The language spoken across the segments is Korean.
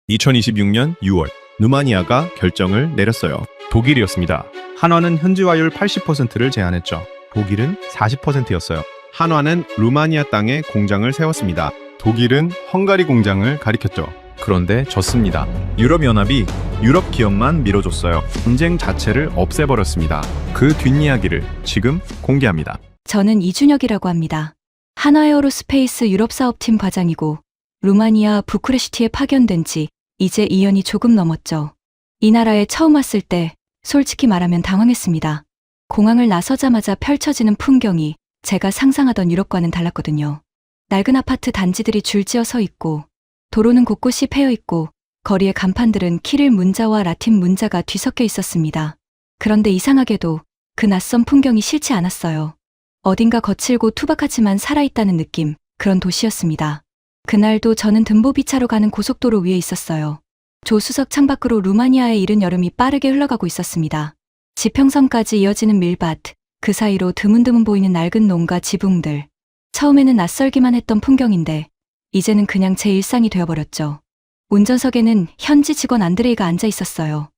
2026년 6월 루마니아가 결정을 내렸어요. 독일이었습니다. 한화는 현지화율 80%를 제한했죠. 독일은 40%였어요. 한화는 루마니아 땅에 공장을 세웠습니다. 독일은 헝가리 공장을 가리켰죠. 그런데 졌습니다. 유럽연합이 유럽 기업만 밀어줬어요. 전쟁 자체를 없애버렸습니다. 그 뒷이야기를 지금 공개합니다. 저는 이준혁이라고 합니다. 한화에어로스페이스 유럽사업팀 과장이고 루마니아 부쿠레슈티에 파견된 지 이제 2년이 조금 넘었죠. 이 나라에 처음 왔을 때 솔직히 말하면 당황했습니다. 공항을 나서자마자 펼쳐지는 풍경이 제가 상상하던 유럽과는 달랐거든요. 낡은 아파트 단지들이 줄지어 서 있고 도로는 곳곳이 패여 있고 거리의 간판들은 키릴 문자와 라틴 문자가 뒤섞여 있었습니다. 그런데 이상하게도 그 낯선 풍경이 싫지 않았어요. 어딘가 거칠고 투박하지만 살아있다는 느낌, 그런 도시였습니다. 그날도 저는 든보비차로 가는 고속도로 위에 있었어요. 조수석 창밖으로 루마니아의 이른 여름이 빠르게 흘러가고 있었습니다. 지평선까지 이어지는 밀밭, 그 사이로 드문드문 보이는 낡은 농가 지붕들. 처음에는 낯설기만 했던 풍경인데 이제는 그냥 제 일상이 되어버렸죠. 운전석에는 현지 직원 안드레이가 앉아 있었어요.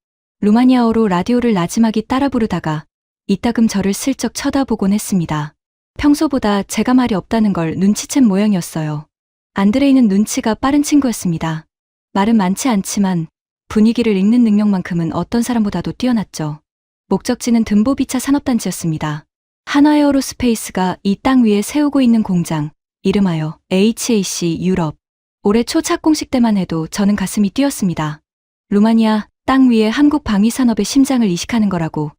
루마니아어로 라디오를 나지막이 따라 부르다가 이따금 저를 슬쩍 쳐다보곤 했습니다. 평소보다 제가 말이 없다는 걸 눈치챈 모양이었어요. 안드레이는 눈치가 빠른 친구였습니다. 말은 많지 않지만 분위기를 읽는 능력만큼은 어떤 사람보다도 뛰어났죠. 목적지는 든보비차 산업단지였습니다. 한화에어로스페이스가 이 땅 위에 세우고 있는 공장, 이름하여 HAC 유럽. 올해 초 착공식 때만 해도 저는 가슴이 뛰었습니다. 루마니아 땅 위에 한국 방위산업의 심장을 이식하는 거라고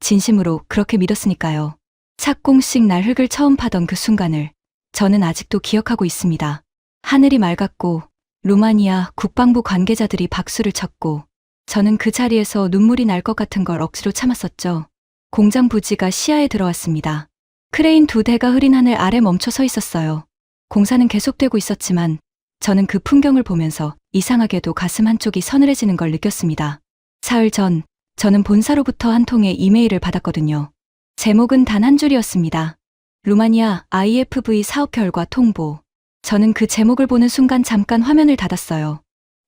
진심으로 그렇게 믿었으니까요. 착공식 날 흙을 처음 파던 그 순간을 저는 아직도 기억하고 있습니다. 하늘이 맑았고 루마니아 국방부 관계자들이 박수를 쳤고 저는 그 자리에서 눈물이 날 것 같은 걸 억지로 참았었죠. 공장 부지가 시야에 들어왔습니다. 크레인 2대가 흐린 하늘 아래 멈춰 서 있었어요. 공사는 계속되고 있었지만 저는 그 풍경을 보면서 이상하게도 가슴 한쪽이 서늘해지는 걸 느꼈습니다. 사흘 전 저는 본사로부터 한 통의 이메일을 받았거든요. 제목은 단 한 줄이었습니다. 루마니아 IFV 사업 결과 통보. 저는 그 제목을 보는 순간 잠깐 화면을 닫았어요.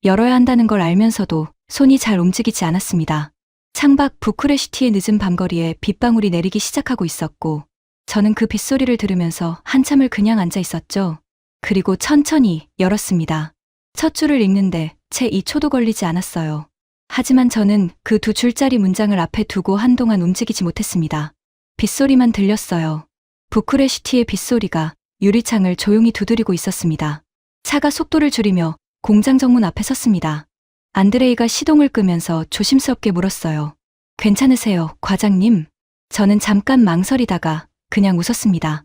열어야 한다는 걸 알면서도 손이 잘 움직이지 않았습니다. 창밖 부쿠레슈티의 늦은 밤거리에 빗방울이 내리기 시작하고 있었고 저는 그 빗소리를 들으면서 한참을 그냥 앉아 있었죠. 그리고 천천히 열었습니다. 첫 줄을 읽는데 채 2초도 걸리지 않았어요. 하지만 저는 그 2줄짜리 문장을 앞에 두고 한동안 움직이지 못했습니다. 빗소리만 들렸어요. 부쿠레슈티의 빗소리가 유리창을 조용히 두드리고 있었습니다. 차가 속도를 줄이며 공장 정문 앞에 섰습니다. 안드레이가 시동을 끄면서 조심스럽게 물었어요. 괜찮으세요, 과장님? 저는 잠깐 망설이다가 그냥 웃었습니다.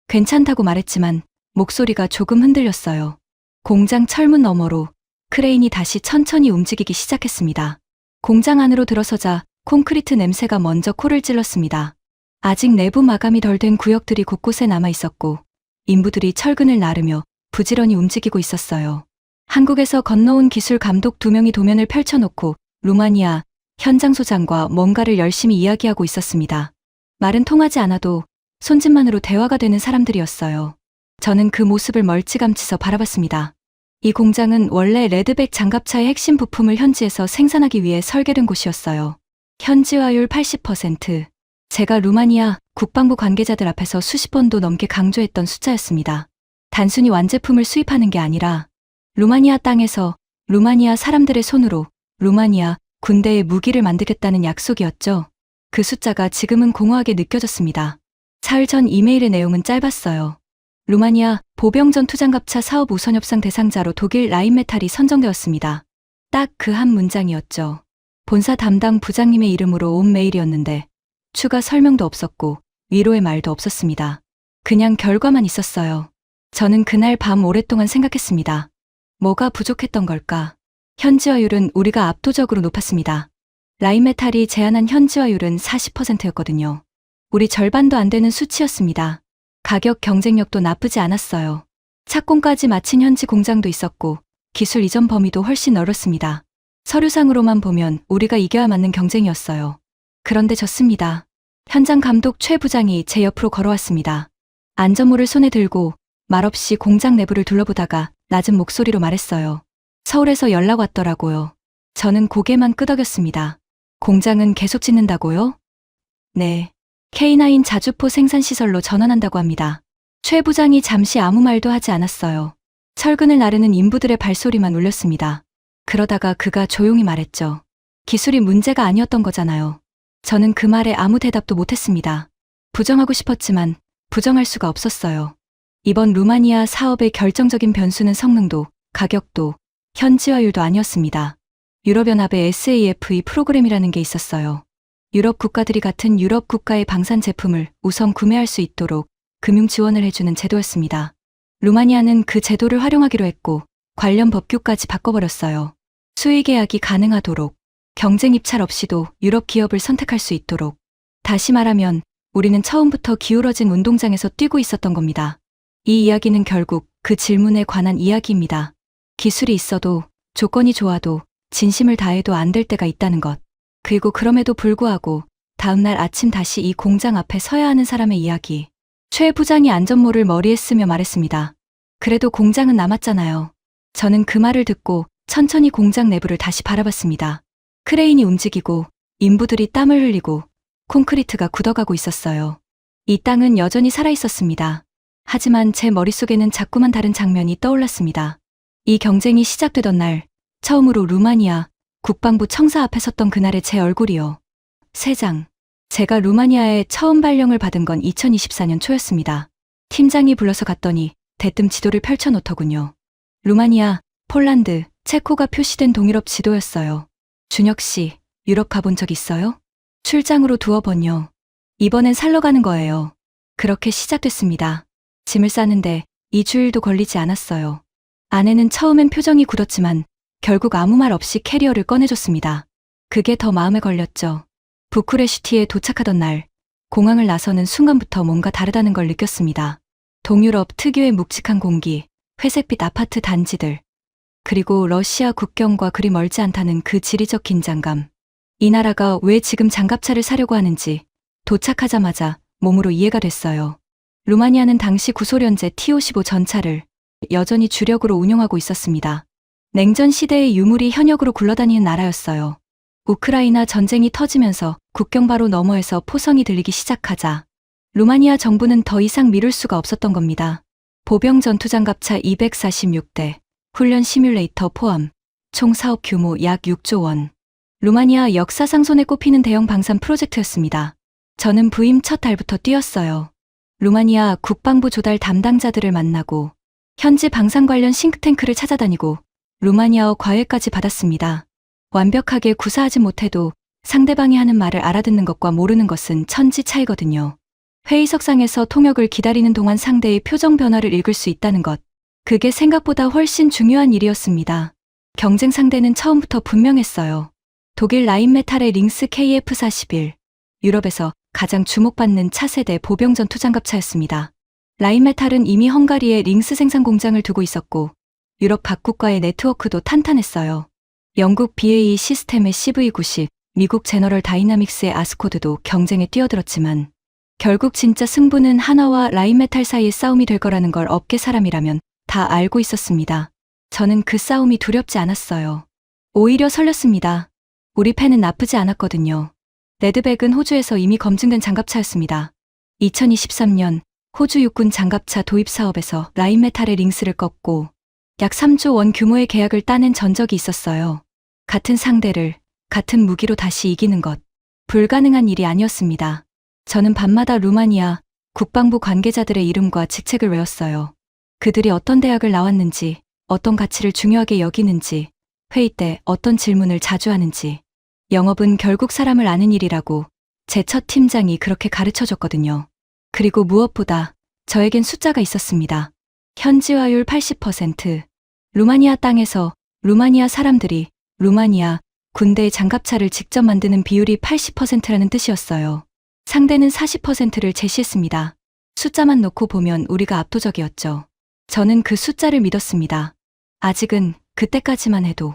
괜찮다고 말했지만 목소리가 조금 흔들렸어요. 공장 철문 너머로 크레인이 다시 천천히 움직이기 시작했습니다. 공장 안으로 들어서자 콘크리트 냄새가 먼저 코를 찔렀습니다. 아직 내부 마감이 덜 된 구역들이 곳곳에 남아 있었고 인부들이 철근을 나르며 부지런히 움직이고 있었어요. 한국에서 건너온 기술 감독 2명이 도면을 펼쳐놓고 루마니아 현장 소장과 뭔가를 열심히 이야기하고 있었습니다. 말은 통하지 않아도 손짓만으로 대화가 되는 사람들이었어요. 저는 그 모습을 멀찌감치서 바라봤습니다. 이 공장은 원래 레드백 장갑차의 핵심 부품을 현지에서 생산하기 위해 설계된 곳이었어요. 현지화율 80%. 제가 루마니아 국방부 관계자들 앞에서 수십 번도 넘게 강조했던 숫자였습니다. 단순히 완제품을 수입하는 게 아니라 루마니아 땅에서 루마니아 사람들의 손으로 루마니아 군대의 무기를 만들겠다는 약속이었죠. 그 숫자가 지금은 공허하게 느껴졌습니다. 사흘 전 이메일의 내용은 짧았어요. 루마니아 보병 전투장갑차 사업 우선 협상 대상자로 독일 라인메탈이 선정되었습니다. 딱 그 한 문장이었죠. 본사 담당 부장님의 이름으로 온 메일이었는데 추가 설명도 없었고 위로의 말도 없었습니다. 그냥 결과만 있었어요. 저는 그날 밤 오랫동안 생각했습니다. 뭐가 부족했던 걸까? 현지화율은 우리가 압도적으로 높았습니다. 라인메탈이 제안한 현지화율은 40%였거든요. 우리 절반도 안 되는 수치였습니다. 가격 경쟁력도 나쁘지 않았어요. 착공까지 마친 현지 공장도 있었고 기술 이전 범위도 훨씬 넓었습니다. 서류상으로만 보면 우리가 이겨야 맞는 경쟁이었어요. 그런데 졌습니다. 현장 감독 최 부장이 제 옆으로 걸어왔습니다. 안전모를 손에 들고 말없이 공장 내부를 둘러보다가 낮은 목소리로 말했어요. 서울에서 연락 왔더라고요. 저는 고개만 끄덕였습니다. 공장은 계속 짓는다고요? 네. K9 자주포 생산시설로 전환한다고 합니다. 최 부장이 잠시 아무 말도 하지 않았어요. 철근을 나르는 인부들의 발소리만 울렸습니다. 그러다가 그가 조용히 말했죠. 기술이 문제가 아니었던 거잖아요. 저는 그 말에 아무 대답도 못했습니다. 부정하고 싶었지만 부정할 수가 없었어요. 이번 루마니아 사업의 결정적인 변수는 성능도, 가격도, 현지화율도 아니었습니다. 유럽연합의 SAFE 프로그램이라는 게 있었어요. 유럽 국가들이 같은 유럽 국가의 방산 제품을 우선 구매할 수 있도록 금융 지원을 해주는 제도였습니다. 루마니아는 그 제도를 활용하기로 했고 관련 법규까지 바꿔버렸어요. 수의 계약이 가능하도록, 경쟁 입찰 없이도 유럽 기업을 선택할 수 있도록. 다시 말하면 우리는 처음부터 기울어진 운동장에서 뛰고 있었던 겁니다. 이 이야기는 결국 그 질문에 관한 이야기입니다. 기술이 있어도, 조건이 좋아도, 진심을 다해도 안 될 때가 있다는 것. 그리고 그럼에도 불구하고 다음날 아침 다시 이 공장 앞에 서야 하는 사람의 이야기. 최 부장이 안전모를 머리에 쓰며 말했습니다. 그래도 공장은 남았잖아요. 저는 그 말을 듣고 천천히 공장 내부를 다시 바라봤습니다. 크레인이 움직이고 인부들이 땀을 흘리고 콘크리트가 굳어가고 있었어요. 이 땅은 여전히 살아있었습니다. 하지만 제 머릿속에는 자꾸만 다른 장면이 떠올랐습니다. 이 경쟁이 시작되던 날, 처음으로 루마니아 국방부 청사 앞에 섰던 그날의 제 얼굴이요. 세장. 제가 루마니아에 처음 발령을 받은 건 2024년 초였습니다. 팀장이 불러서 갔더니 대뜸 지도를 펼쳐놓더군요. 루마니아, 폴란드, 체코가 표시된 동유럽 지도였어요. 준혁 씨, 유럽 가본 적 있어요? 출장으로 두어 번요. 이번엔 살러 가는 거예요. 그렇게 시작됐습니다. 짐을 싸는데 2주일도 걸리지 않았어요. 아내는 처음엔 표정이 굳었지만 결국 아무 말 없이 캐리어를 꺼내줬습니다. 그게 더 마음에 걸렸죠. 부쿠레슈티에 도착하던 날, 공항을 나서는 순간부터 뭔가 다르다는 걸 느꼈습니다. 동유럽 특유의 묵직한 공기, 회색빛 아파트 단지들, 그리고 러시아 국경과 그리 멀지 않다는 그 지리적 긴장감. 이 나라가 왜 지금 장갑차를 사려고 하는지 도착하자마자 몸으로 이해가 됐어요. 루마니아는 당시 구소련제 T-55 전차를 여전히 주력으로 운용하고 있었습니다. 냉전 시대의 유물이 현역으로 굴러다니는 나라였어요. 우크라이나 전쟁이 터지면서 국경 바로 너머에서 포성이 들리기 시작하자 루마니아 정부는 더 이상 미룰 수가 없었던 겁니다. 보병 전투장갑차 246대, 훈련 시뮬레이터 포함, 총 사업 규모 약 6조 원. 루마니아 역사상 손에 꼽히는 대형 방산 프로젝트였습니다. 저는 부임 첫 달부터 뛰었어요. 루마니아 국방부 조달 담당자들을 만나고 현지 방산 관련 싱크탱크를 찾아다니고 루마니아어 과외까지 받았습니다. 완벽하게 구사하지 못해도 상대방이 하는 말을 알아듣는 것과 모르는 것은 천지 차이거든요. 회의석상에서 통역을 기다리는 동안 상대의 표정 변화를 읽을 수 있다는 것. 그게 생각보다 훨씬 중요한 일이었습니다. 경쟁 상대는 처음부터 분명했어요. 독일 라인메탈의 링스 KF-41. 유럽에서 가장 주목받는 차세대 보병 전투장갑차였습니다. 라인메탈은 이미 헝가리에 링스 생산 공장을 두고 있었고 유럽 각국과의 네트워크도 탄탄했어요. 영국 BAE 시스템의 CV90, 미국 제너럴 다이나믹스의 아스코드도 경쟁에 뛰어들었지만 결국 진짜 승부는 하나와 라인메탈 사이의 싸움이 될 거라는 걸 업계 사람이라면 다 알고 있었습니다. 저는 그 싸움이 두렵지 않았어요. 오히려 설렜습니다. 우리 팬은 나쁘지 않았거든요. 레드백은 호주에서 이미 검증된 장갑차였습니다. 2023년 호주 육군 장갑차 도입 사업에서 라인메탈의 링스를 꺾고 약 3조 원 규모의 계약을 따낸 전적이 있었어요. 같은 상대를 같은 무기로 다시 이기는 것. 불가능한 일이 아니었습니다. 저는 밤마다 루마니아 국방부 관계자들의 이름과 직책을 외웠어요. 그들이 어떤 대학을 나왔는지, 어떤 가치를 중요하게 여기는지, 회의 때 어떤 질문을 자주 하는지. 영업은 결국 사람을 아는 일이라고 제 첫 팀장이 그렇게 가르쳐줬거든요. 그리고 무엇보다 저에겐 숫자가 있었습니다. 현지화율 80%. 루마니아 땅에서 루마니아 사람들이 루마니아 군대의 장갑차를 직접 만드는 비율이 80%라는 뜻이었어요. 상대는 40%를 제시했습니다. 숫자만 놓고 보면 우리가 압도적이었죠. 저는 그 숫자를 믿었습니다. 아직은 그때까지만 해도.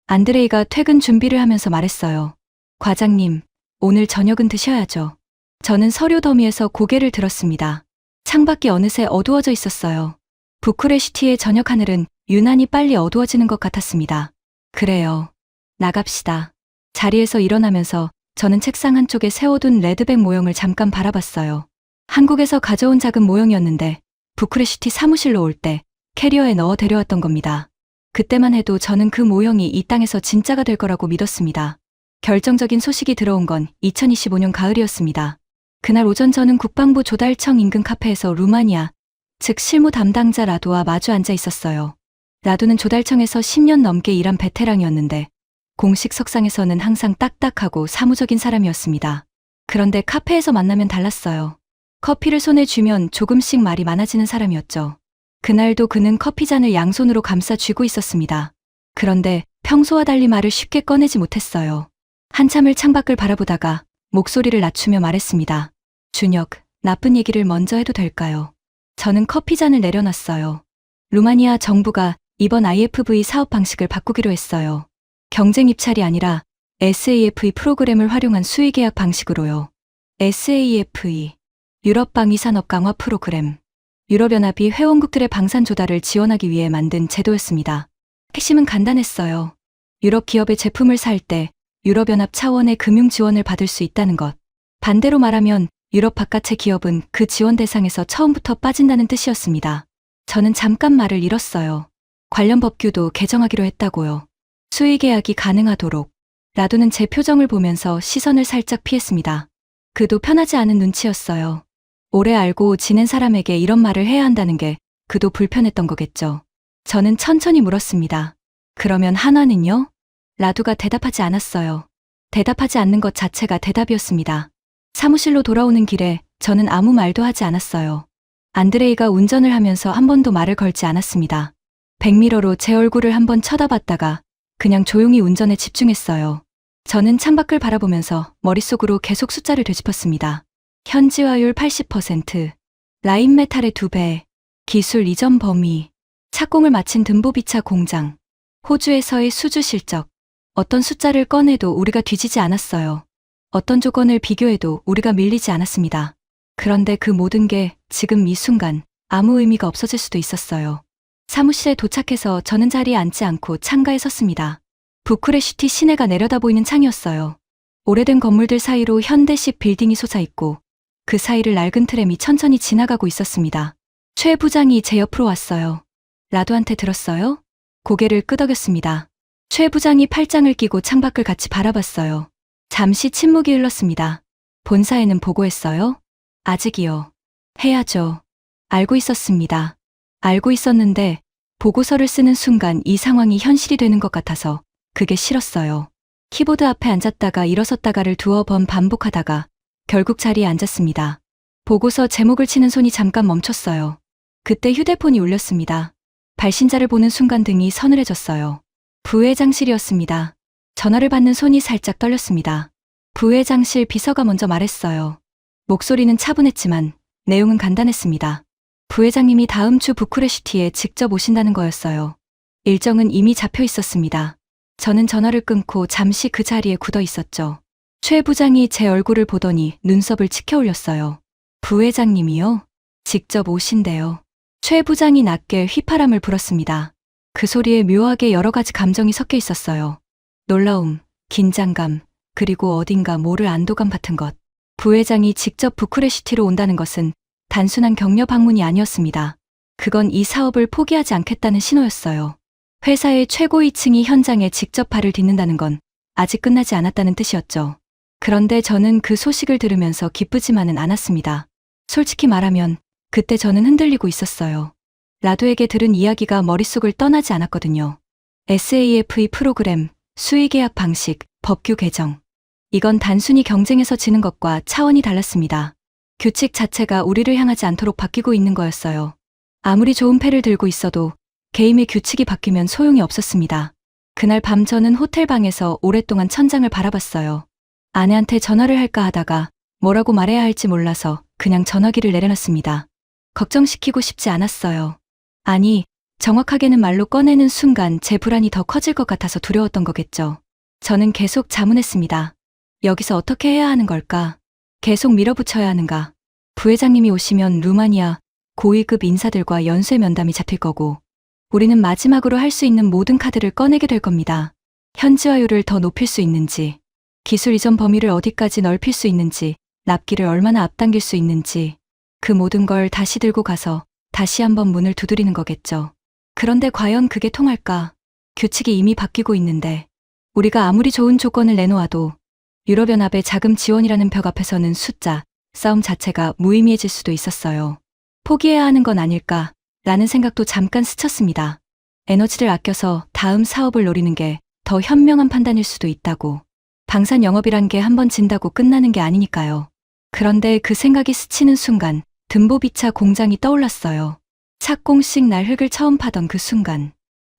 안드레이가 퇴근 준비를 하면서 말했어요. 과장님, 오늘 저녁은 드셔야죠. 저는 서류 더미에서 고개를 들었습니다. 창밖이 어느새 어두워져 있었어요. 부쿠레슈티의 저녁 하늘은 유난히 빨리 어두워지는 것 같았습니다. 그래요. 나갑시다. 자리에서 일어나면서 저는 책상 한쪽에 세워둔 레드백 모형을 잠깐 바라봤어요. 한국에서 가져온 작은 모형이었는데 부쿠레시티 사무실로 올 때 캐리어에 넣어 데려왔던 겁니다. 그때만 해도 저는 그 모형이 이 땅에서 진짜가 될 거라고 믿었습니다. 결정적인 소식이 들어온 건 2025년 가을이었습니다. 그날 오전 저는 국방부 조달청 인근 카페에서 루마니아, 즉 실무 담당자 라두와 마주 앉아 있었어요. 라두는 조달청에서 10년 넘게 일한 베테랑이었는데 공식 석상에서는 항상 딱딱하고 사무적인 사람이었습니다. 그런데 카페에서 만나면 달랐어요. 커피를 손에 쥐면 조금씩 말이 많아지는 사람이었죠. 그날도 그는 커피잔을 양손으로 감싸 쥐고 있었습니다. 그런데 평소와 달리 말을 쉽게 꺼내지 못했어요. 한참을 창밖을 바라보다가 목소리를 낮추며 말했습니다. 준혁, 나쁜 얘기를 먼저 해도 될까요? 저는 커피잔을 내려놨어요. 루마니아 정부가 이번 IFV 사업 방식을 바꾸기로 했어요. 경쟁 입찰이 아니라 SAFE 프로그램을 활용한 수의계약 방식으로요. SAFE, 유럽 방위산업 강화 프로그램. 유럽연합이 회원국들의 방산 조달을 지원하기 위해 만든 제도였습니다. 핵심은 간단했어요. 유럽 기업의 제품을 살 때 유럽연합 차원의 금융 지원을 받을 수 있다는 것. 반대로 말하면 유럽 바깥의 기업은 그 지원 대상에서 처음부터 빠진다는 뜻이었습니다. 저는 잠깐 말을 잃었어요. 관련 법규도 개정하기로 했다고요. 수의 계약이 가능하도록. 라두는 제 표정을 보면서 시선을 살짝 피했습니다. 그도 편하지 않은 눈치였어요. 오래 알고 지낸 사람에게 이런 말을 해야 한다는 게 그도 불편했던 거겠죠. 저는 천천히 물었습니다. 그러면 한화는요? 라두가 대답하지 않았어요. 대답하지 않는 것 자체가 대답이었습니다. 사무실로 돌아오는 길에 저는 아무 말도 하지 않았어요. 안드레이가 운전을 하면서 한 번도 말을 걸지 않았습니다. 백미러로 제 얼굴을 한번 쳐다봤다가 그냥 조용히 운전에 집중했어요. 저는 창밖을 바라보면서 머릿속으로 계속 숫자를 되짚었습니다. 현지화율 80%, 라인 메탈의 2배, 기술 이전 범위, 착공을 마친 듬보비차 공장, 호주에서의 수주 실적. 어떤 숫자를 꺼내도 우리가 뒤지지 않았어요. 어떤 조건을 비교해도 우리가 밀리지 않았습니다. 그런데 그 모든 게 지금 이 순간 아무 의미가 없어질 수도 있었어요. 사무실에 도착해서 저는 자리에 앉지 않고 창가에 섰습니다. 부쿠레시티 시내가 내려다 보이는 창이었어요. 오래된 건물들 사이로 현대식 빌딩이 솟아있고 그 사이를 낡은 트램이 천천히 지나가고 있었습니다. 최 부장이 제 옆으로 왔어요. 라두한테 들었어요? 고개를 끄덕였습니다. 최 부장이 팔짱을 끼고 창밖을 같이 바라봤어요. 잠시 침묵이 흘렀습니다. 본사에는 보고했어요? 아직이요. 해야죠. 알고 있었습니다. 알고 있었는데 보고서를 쓰는 순간 이 상황이 현실이 되는 것 같아서 그게 싫었어요. 키보드 앞에 앉았다가 일어섰다가를 두어 번 반복하다가 결국 자리에 앉았습니다. 보고서 제목을 치는 손이 잠깐 멈췄어요. 그때 휴대폰이 울렸습니다. 발신자를 보는 순간 등이 서늘해졌어요. 부회장실이었습니다. 전화를 받는 손이 살짝 떨렸습니다. 부회장실 비서가 먼저 말했어요. 목소리는 차분했지만 내용은 간단했습니다. 부회장님이 다음 주 부쿠레시티에 직접 오신다는 거였어요. 일정은 이미 잡혀 있었습니다. 저는 전화를 끊고 잠시 그 자리에 굳어 있었죠. 최 부장이 제 얼굴을 보더니 눈썹을 치켜 올렸어요. 부회장님이요? 직접 오신대요. 최 부장이 낮게 휘파람을 불었습니다. 그 소리에 묘하게 여러 가지 감정이 섞여 있었어요. 놀라움, 긴장감, 그리고 어딘가 모를 안도감 같은 것. 부회장이 직접 부쿠레시티로 온다는 것은 단순한 격려 방문이 아니었습니다. 그건 이 사업을 포기하지 않겠다는 신호였어요. 회사의 최고위층이 현장에 직접 발을 딛는다는 건 아직 끝나지 않았다는 뜻이었죠. 그런데 저는 그 소식을 들으면서 기쁘지만은 않았습니다. 솔직히 말하면 그때 저는 흔들리고 있었어요. 라두에게 들은 이야기가 머릿속을 떠나지 않았거든요. SAFE 프로그램, 수의계약 방식, 법규 개정. 이건 단순히 경쟁에서 지는 것과 차원이 달랐습니다. 규칙 자체가 우리를 향하지 않도록 바뀌고 있는 거였어요. 아무리 좋은 패를 들고 있어도 게임의 규칙이 바뀌면 소용이 없었습니다. 그날 밤 저는 호텔 방에서 오랫동안 천장을 바라봤어요. 아내한테 전화를 할까 하다가 뭐라고 말해야 할지 몰라서 그냥 전화기를 내려놨습니다. 걱정시키고 싶지 않았어요. 아니, 정확하게는 말로 꺼내는 순간 제 불안이 더 커질 것 같아서 두려웠던 거겠죠. 저는 계속 자문했습니다. 여기서 어떻게 해야 하는 걸까? 계속 밀어붙여야 하는가? 부회장님이 오시면 루마니아 고위급 인사들과 연쇄 면담이 잡힐 거고 우리는 마지막으로 할 수 있는 모든 카드를 꺼내게 될 겁니다. 현지화율을 더 높일 수 있는지, 기술 이전 범위를 어디까지 넓힐 수 있는지, 납기를 얼마나 앞당길 수 있는지, 그 모든 걸 다시 들고 가서 다시 한번 문을 두드리는 거겠죠. 그런데 과연 그게 통할까? 규칙이 이미 바뀌고 있는데 우리가 아무리 좋은 조건을 내놓아도 유럽연합의 자금 지원이라는 벽 앞에서는 숫자, 싸움 자체가 무의미해질 수도 있었어요. 포기해야 하는 건 아닐까 라는 생각도 잠깐 스쳤습니다. 에너지를 아껴서 다음 사업을 노리는 게 더 현명한 판단일 수도 있다고. 방산 영업이란 게 한번 진다고 끝나는 게 아니니까요. 그런데 그 생각이 스치는 순간 듬보비차 공장이 떠올랐어요. 착공식 날 흙을 처음 파던 그 순간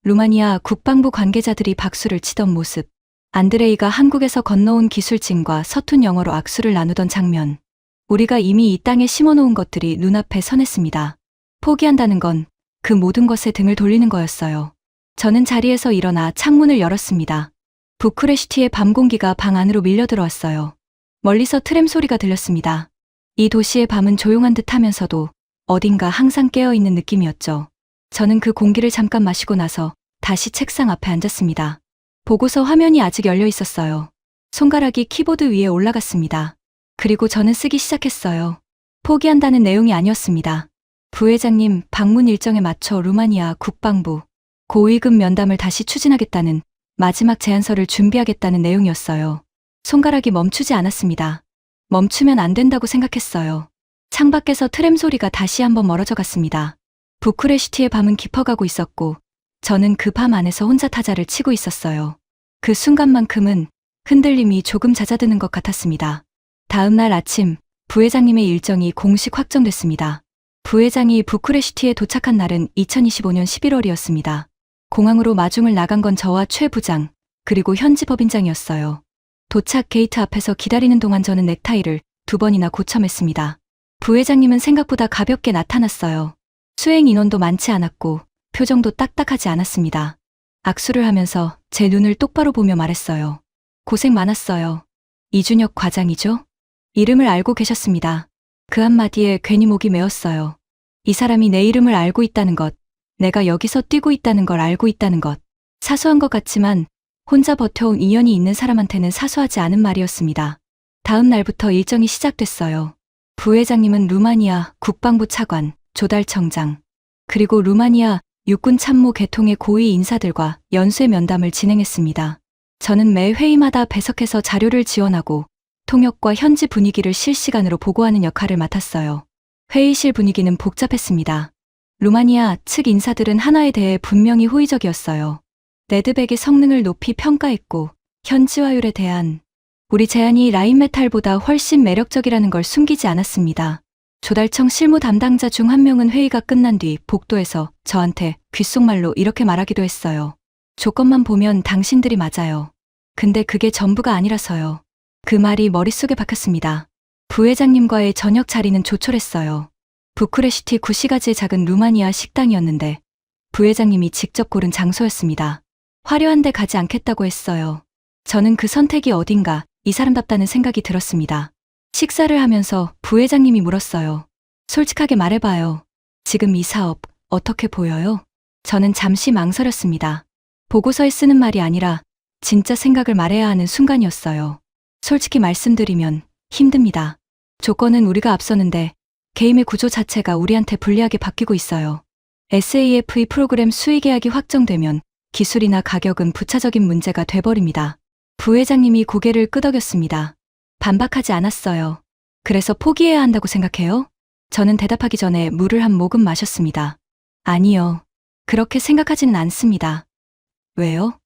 루마니아 국방부 관계자들이 박수를 치던 모습, 안드레이가 한국에서 건너온 기술진과 서툰 영어로 악수를 나누던 장면, 우리가 이미 이 땅에 심어놓은 것들이 눈앞에 선했습니다. 포기한다는 건 그 모든 것에 등을 돌리는 거였어요. 저는 자리에서 일어나 창문을 열었습니다. 부쿠레슈티의 밤 공기가 방 안으로 밀려들어왔어요. 멀리서 트램 소리가 들렸습니다. 이 도시의 밤은 조용한 듯 하면서도 어딘가 항상 깨어있는 느낌이었죠. 저는 그 공기를 잠깐 마시고 나서 다시 책상 앞에 앉았습니다. 보고서 화면이 아직 열려 있었어요. 손가락이 키보드 위에 올라갔습니다. 그리고 저는 쓰기 시작했어요. 포기한다는 내용이 아니었습니다. 부회장님 방문 일정에 맞춰 루마니아 국방부 고위급 면담을 다시 추진하겠다는 마지막 제안서를 준비하겠다는 내용이었어요. 손가락이 멈추지 않았습니다. 멈추면 안 된다고 생각했어요. 창밖에서 트램 소리가 다시 한번 멀어져 갔습니다. 부쿠레슈티의 밤은 깊어가고 있었고 저는 그 밤 안에서 혼자 타자를 치고 있었어요. 그 순간만큼은 흔들림이 조금 잦아드는 것 같았습니다. 다음 날 아침 부회장님의 일정이 공식 확정됐습니다. 부회장이 부쿠레슈티에 도착한 날은 2025년 11월이었습니다. 공항으로 마중을 나간 건 저와 최 부장, 그리고 현지 법인장이었어요. 도착 게이트 앞에서 기다리는 동안 저는 넥타이를 2번이나 고쳐맸습니다. 부회장님은 생각보다 가볍게 나타났어요. 수행 인원도 많지 않았고 표정도 딱딱하지 않았습니다. 악수를 하면서 제 눈을 똑바로 보며 말했어요. 고생 많았어요. 이준혁 과장이죠? 이름을 알고 계셨습니다. 그 한마디에 괜히 목이 메었어요. 이 사람이 내 이름을 알고 있다는 것, 내가 여기서 뛰고 있다는 걸 알고 있다는 것. 사소한 것 같지만 혼자 버텨온 인연이 있는 사람한테는 사소하지 않은 말이었습니다. 다음 날부터 일정이 시작됐어요. 부회장님은 루마니아 국방부 차관, 조달청장, 그리고 루마니아 육군 참모 계통의 고위 인사들과 연쇄 면담을 진행했습니다. 저는 매 회의마다 배석해서 자료를 지원하고 통역과 현지 분위기를 실시간으로 보고하는 역할을 맡았어요. 회의실 분위기는 복잡했습니다. 루마니아 측 인사들은 하나에 대해 분명히 호의적이었어요. 레드백의 성능을 높이 평가했고 현지화율에 대한 우리 제안이 라인메탈보다 훨씬 매력적이라는 걸 숨기지 않았습니다. 조달청 실무 담당자 중 한 명은 회의가 끝난 뒤 복도에서 저한테 귓속말로 이렇게 말하기도 했어요. 조건만 보면 당신들이 맞아요. 근데 그게 전부가 아니라서요. 그 말이 머릿속에 박혔습니다. 부회장님과의 저녁 자리는 조촐했어요. 부쿠레슈티 구시가지의 작은 루마니아 식당이었는데 부회장님이 직접 고른 장소였습니다. 화려한 데 가지 않겠다고 했어요. 저는 그 선택이 어딘가 이 사람답다는 생각이 들었습니다. 식사를 하면서 부회장님이 물었어요. 솔직하게 말해봐요. 지금 이 사업 어떻게 보여요? 저는 잠시 망설였습니다. 보고서에 쓰는 말이 아니라 진짜 생각을 말해야 하는 순간이었어요. 솔직히 말씀드리면 힘듭니다. 조건은 우리가 앞서는데 게임의 구조 자체가 우리한테 불리하게 바뀌고 있어요. SAFE 프로그램 수의 계약이 확정되면 기술이나 가격은 부차적인 문제가 돼버립니다. 부회장님이 고개를 끄덕였습니다. 반박하지 않았어요. 그래서 포기해야 한다고 생각해요? 저는 대답하기 전에 물을 한 모금 마셨습니다. 아니요. 그렇게 생각하지는 않습니다. 왜요?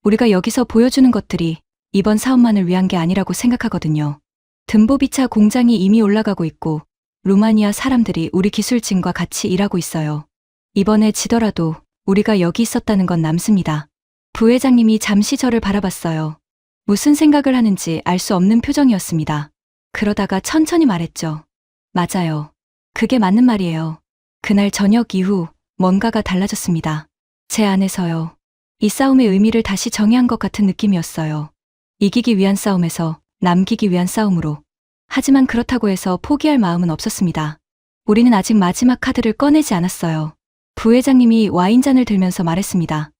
우리가 여기서 보여주는 것들이 이번 사업만을 위한 게 아니라고 생각하거든요. 듬보비차 공장이 이미 올라가고 있고 루마니아 사람들이 우리 기술진과 같이 일하고 있어요. 이번에 지더라도 우리가 여기 있었다는 건 남습니다. 부회장님이 잠시 저를 바라봤어요. 무슨 생각을 하는지 알 수 없는 표정이었습니다. 그러다가 천천히 말했죠. 맞아요. 그게 맞는 말이에요. 그날 저녁 이후 뭔가가 달라졌습니다. 제 안에서요. 이 싸움의 의미를 다시 정의한 것 같은 느낌이었어요. 이기기 위한 싸움에서 남기기 위한 싸움으로. 하지만 그렇다고 해서 포기할 마음은 없었습니다. 우리는 아직 마지막 카드를 꺼내지 않았어요. 부회장님이 와인잔을 들면서 말했습니다.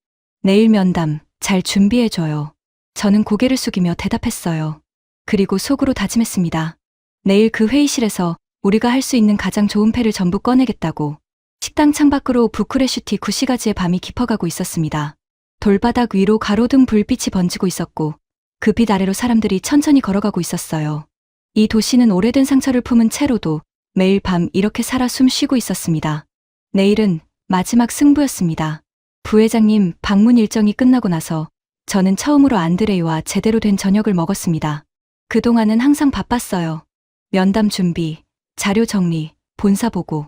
내일 면담 잘 준비해줘요. 저는 고개를 숙이며 대답했어요. 그리고 속으로 다짐했습니다. 내일 그 회의실에서 우리가 할 수 있는 가장 좋은 패를 전부 꺼내겠다고. 식당 창밖으로 부쿠레슈티 9시가지의 밤이 깊어가고 있었습니다. 돌바닥 위로 가로등 불빛이 번지고 있었고 그 빛 아래로 사람들이 천천히 걸어가고 있었어요. 이 도시는 오래된 상처를 품은 채로도 매일 밤 이렇게 살아 숨 쉬고 있었습니다. 내일은 마지막 승부였습니다. 부회장님 방문 일정이 끝나고 나서 저는 처음으로 안드레이와 제대로 된 저녁을 먹었습니다. 그동안은 항상 바빴어요. 면담 준비, 자료 정리, 본사 보고.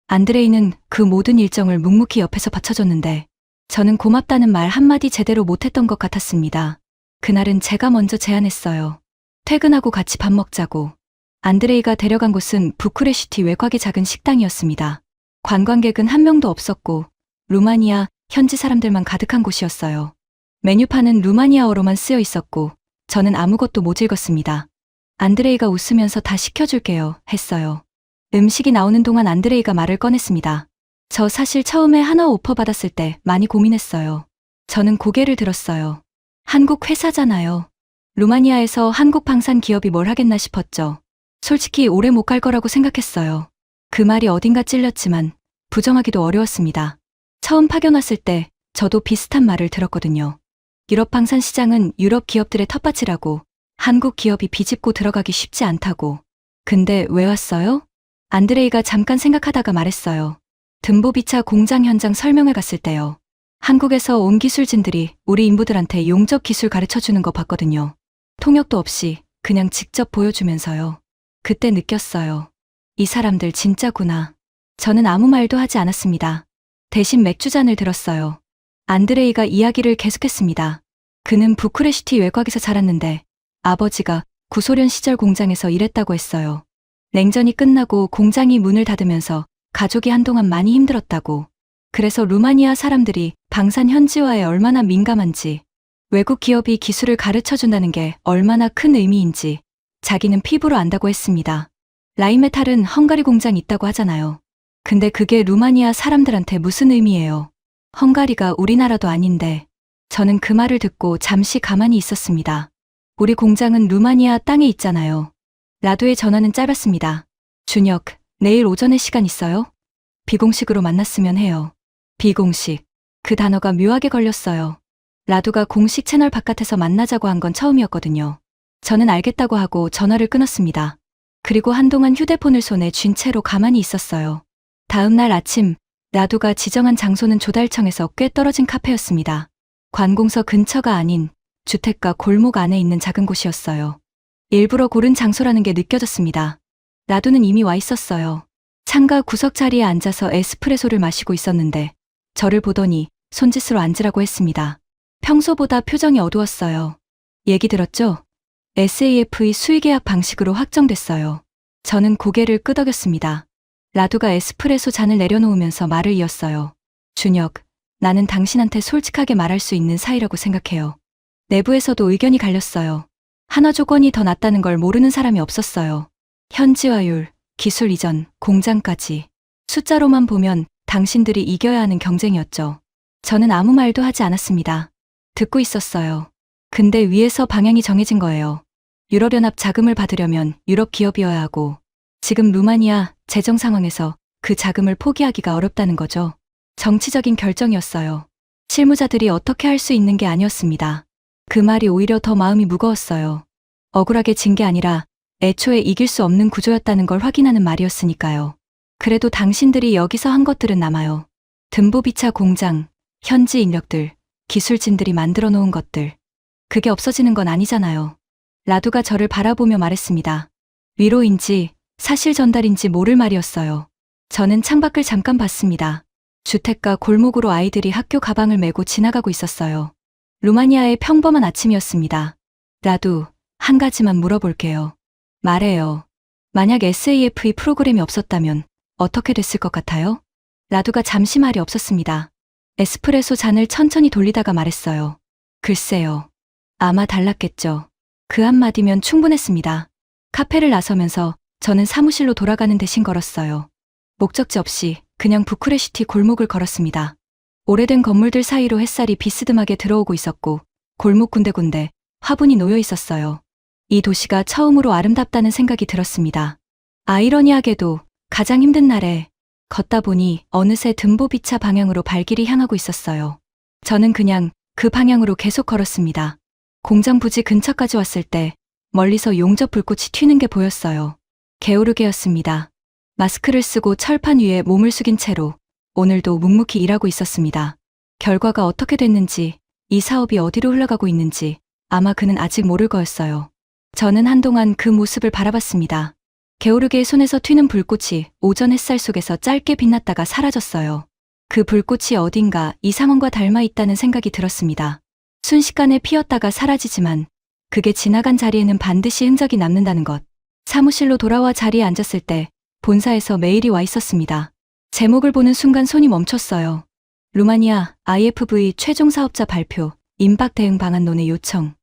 안드레이는 그 모든 일정을 묵묵히 옆에서 받쳐줬는데 저는 고맙다는 말 한마디 제대로 못했던 것 같았습니다. 그날은 제가 먼저 제안했어요. 퇴근하고 같이 밥 먹자고. 안드레이가 데려간 곳은 부쿠레슈티 외곽의 작은 식당이었습니다. 관광객은 한 명도 없었고 루마니아 현지 사람들만 가득한 곳이었어요. 메뉴판은 루마니아어로만 쓰여 있었고 저는 아무것도 못 읽었습니다. 안드레이가 웃으면서 다 시켜줄게요 했어요. 음식이 나오는 동안 안드레이가 말을 꺼냈습니다. 저 사실 처음에 한화 오퍼 받았을 때 많이 고민했어요. 저는 고개를 들었어요. 한국 회사잖아요. 루마니아에서 한국 방산 기업이 뭘 하겠나 싶었죠. 솔직히 오래 못 갈 거라고 생각했어요. 그 말이 어딘가 찔렸지만 부정하기도 어려웠습니다. 처음 파견 왔을 때 저도 비슷한 말을 들었거든요. 유럽 방산 시장은 유럽 기업들의 텃밭이라고, 한국 기업이 비집고 들어가기 쉽지 않다고. 근데 왜 왔어요? 안드레이가 잠깐 생각하다가 말했어요. 듬보비차 공장 현장 설명회 갔을 때요. 한국에서 온 기술진들이 우리 인부들한테 용접 기술 가르쳐주는 거 봤거든요. 통역도 없이 그냥 직접 보여주면서요. 그때 느꼈어요. 이 사람들 진짜구나. 저는 아무 말도 하지 않았습니다. 대신 맥주잔을 들었어요. 안드레이가 이야기를 계속했습니다. 그는 부쿠레슈티 외곽에서 자랐는데 아버지가 구소련 시절 공장에서 일했다고 했어요. 냉전이 끝나고 공장이 문을 닫으면서 가족이 한동안 많이 힘들었다고. 그래서 루마니아 사람들이 방산 현지화에 얼마나 민감한지, 외국 기업이 기술을 가르쳐준다는 게 얼마나 큰 의미인지 자기는 피부로 안다고 했습니다. 라인메탈은 헝가리 공장이 있다고 하잖아요. 근데 그게 루마니아 사람들한테 무슨 의미예요? 헝가리가 우리나라도 아닌데. 저는 그 말을 듣고 잠시 가만히 있었습니다. 우리 공장은 루마니아 땅에 있잖아요. 라도의 전화는 짧았습니다. 준혁, 내일 오전에 시간 있어요? 비공식으로 만났으면 해요. 비공식. 그 단어가 묘하게 걸렸어요. 라두가 공식 채널 바깥에서 만나자고 한 건 처음이었거든요. 저는 알겠다고 하고 전화를 끊었습니다. 그리고 한동안 휴대폰을 손에 쥔 채로 가만히 있었어요. 다음 날 아침, 라두가 지정한 장소는 조달청에서 꽤 떨어진 카페였습니다. 관공서 근처가 아닌 주택가 골목 안에 있는 작은 곳이었어요. 일부러 고른 장소라는 게 느껴졌습니다. 라두는 이미 와 있었어요. 창가 구석 자리에 앉아서 에스프레소를 마시고 있었는데 저를 보더니 손짓으로 앉으라고 했습니다. 평소보다 표정이 어두웠어요. 얘기 들었죠? SAF의 수의계약 방식으로 확정됐어요. 저는 고개를 끄덕였습니다. 라두가 에스프레소 잔을 내려놓으면서 말을 이었어요. 준혁, 나는 당신한테 솔직하게 말할 수 있는 사이라고 생각해요. 내부에서도 의견이 갈렸어요. 한화 조건이 더 낫다는 걸 모르는 사람이 없었어요. 현지화율, 기술 이전, 공장까지. 숫자로만 보면 당신들이 이겨야 하는 경쟁이었죠. 저는 아무 말도 하지 않았습니다. 듣고 있었어요. 근데 위에서 방향이 정해진 거예요. 유럽연합 자금을 받으려면 유럽 기업이어야 하고 지금 루마니아 재정 상황에서 그 자금을 포기하기가 어렵다는 거죠. 정치적인 결정이었어요. 실무자들이 어떻게 할 수 있는 게 아니었습니다. 그 말이 오히려 더 마음이 무거웠어요. 억울하게 진 게 아니라 애초에 이길 수 없는 구조였다는 걸 확인하는 말이었으니까요. 그래도 당신들이 여기서 한 것들은 남아요. 듬보비차 공장, 현지 인력들, 기술진들이 만들어 놓은 것들. 그게 없어지는 건 아니잖아요. 라두가 저를 바라보며 말했습니다. 위로인지 사실 전달인지 모를 말이었어요. 저는 창밖을 잠깐 봤습니다. 주택가 골목으로 아이들이 학교 가방을 메고 지나가고 있었어요. 루마니아의 평범한 아침이었습니다. 라두, 한 가지만 물어볼게요. 말해요. 만약 SAFE 프로그램이 없었다면 어떻게 됐을 것 같아요? 라두가 잠시 말이 없었습니다. 에스프레소 잔을 천천히 돌리다가 말했어요. 글쎄요. 아마 달랐겠죠. 그 한마디면 충분했습니다. 카페를 나서면서 저는 사무실로 돌아가는 대신 걸었어요. 목적지 없이 그냥 부쿠레시티 골목을 걸었습니다. 오래된 건물들 사이로 햇살이 비스듬하게 들어오고 있었고 골목 군데군데 화분이 놓여 있었어요. 이 도시가 처음으로 아름답다는 생각이 들었습니다. 아이러니하게도 가장 힘든 날에 걷다 보니 어느새 든보비차 방향으로 발길이 향하고 있었어요. 저는 그냥 그 방향으로 계속 걸었습니다. 공장 부지 근처까지 왔을 때 멀리서 용접 불꽃이 튀는 게 보였어요. 게오르게였습니다. 마스크를 쓰고 철판 위에 몸을 숙인 채로 오늘도 묵묵히 일하고 있었습니다. 결과가 어떻게 됐는지, 이 사업이 어디로 흘러가고 있는지 아마 그는 아직 모를 거였어요. 저는 한동안 그 모습을 바라봤습니다. 게오르게의 손에서 튀는 불꽃이 오전 햇살 속에서 짧게 빛났다가 사라졌어요. 그 불꽃이 어딘가 이 상황과 닮아 있다는 생각이 들었습니다. 순식간에 피었다가 사라지지만 그게 지나간 자리에는 반드시 흔적이 남는다는 것. 사무실로 돌아와 자리에 앉았을 때 본사에서 메일이 와 있었습니다. 제목을 보는 순간 손이 멈췄어요. 루마니아 IFV 최종 사업자 발표, 임박 대응 방안론의 요청.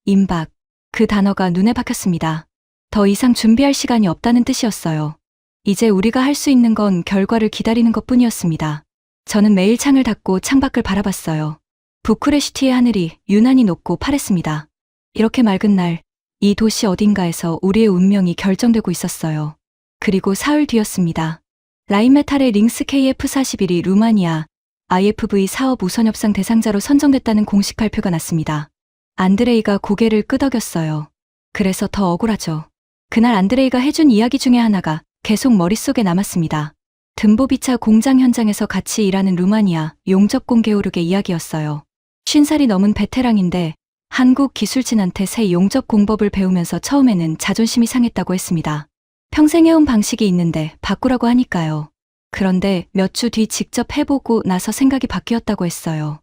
임박. 그 단어가 눈에 박혔습니다. 더 이상 준비할 시간이 없다는 뜻이었어요. 이제 우리가 할 수 있는 건 결과를 기다리는 것뿐이었습니다. 저는 메일 창을 닫고 창밖을 바라봤어요. 부쿠레시티의 하늘이 유난히 높고 파랬습니다. 이렇게 맑은 날, 이 도시 어딘가에서 우리의 운명이 결정되고 있었어요. 그리고 사흘 뒤였습니다. 라인메탈의 링스 KF41이 루마니아 IFV 사업 우선 협상 대상자로 선정됐다는 공식 발표가 났습니다. 안드레이가 고개를 끄덕였어요. 그래서 더 억울하죠. 그날 안드레이가 해준 이야기 중에 하나가 계속 머릿속에 남았습니다. 든보비차 공장 현장에서 같이 일하는 루마니아 용접공 게오르게 이야기였어요. 50살이 넘은 베테랑인데 한국 기술진한테 새 용접 공법을 배우면서 처음에는 자존심이 상했다고 했습니다. 평생 해온 방식이 있는데 바꾸라고 하니까요. 그런데 몇 주 뒤 직접 해보고 나서 생각이 바뀌었다고 했어요.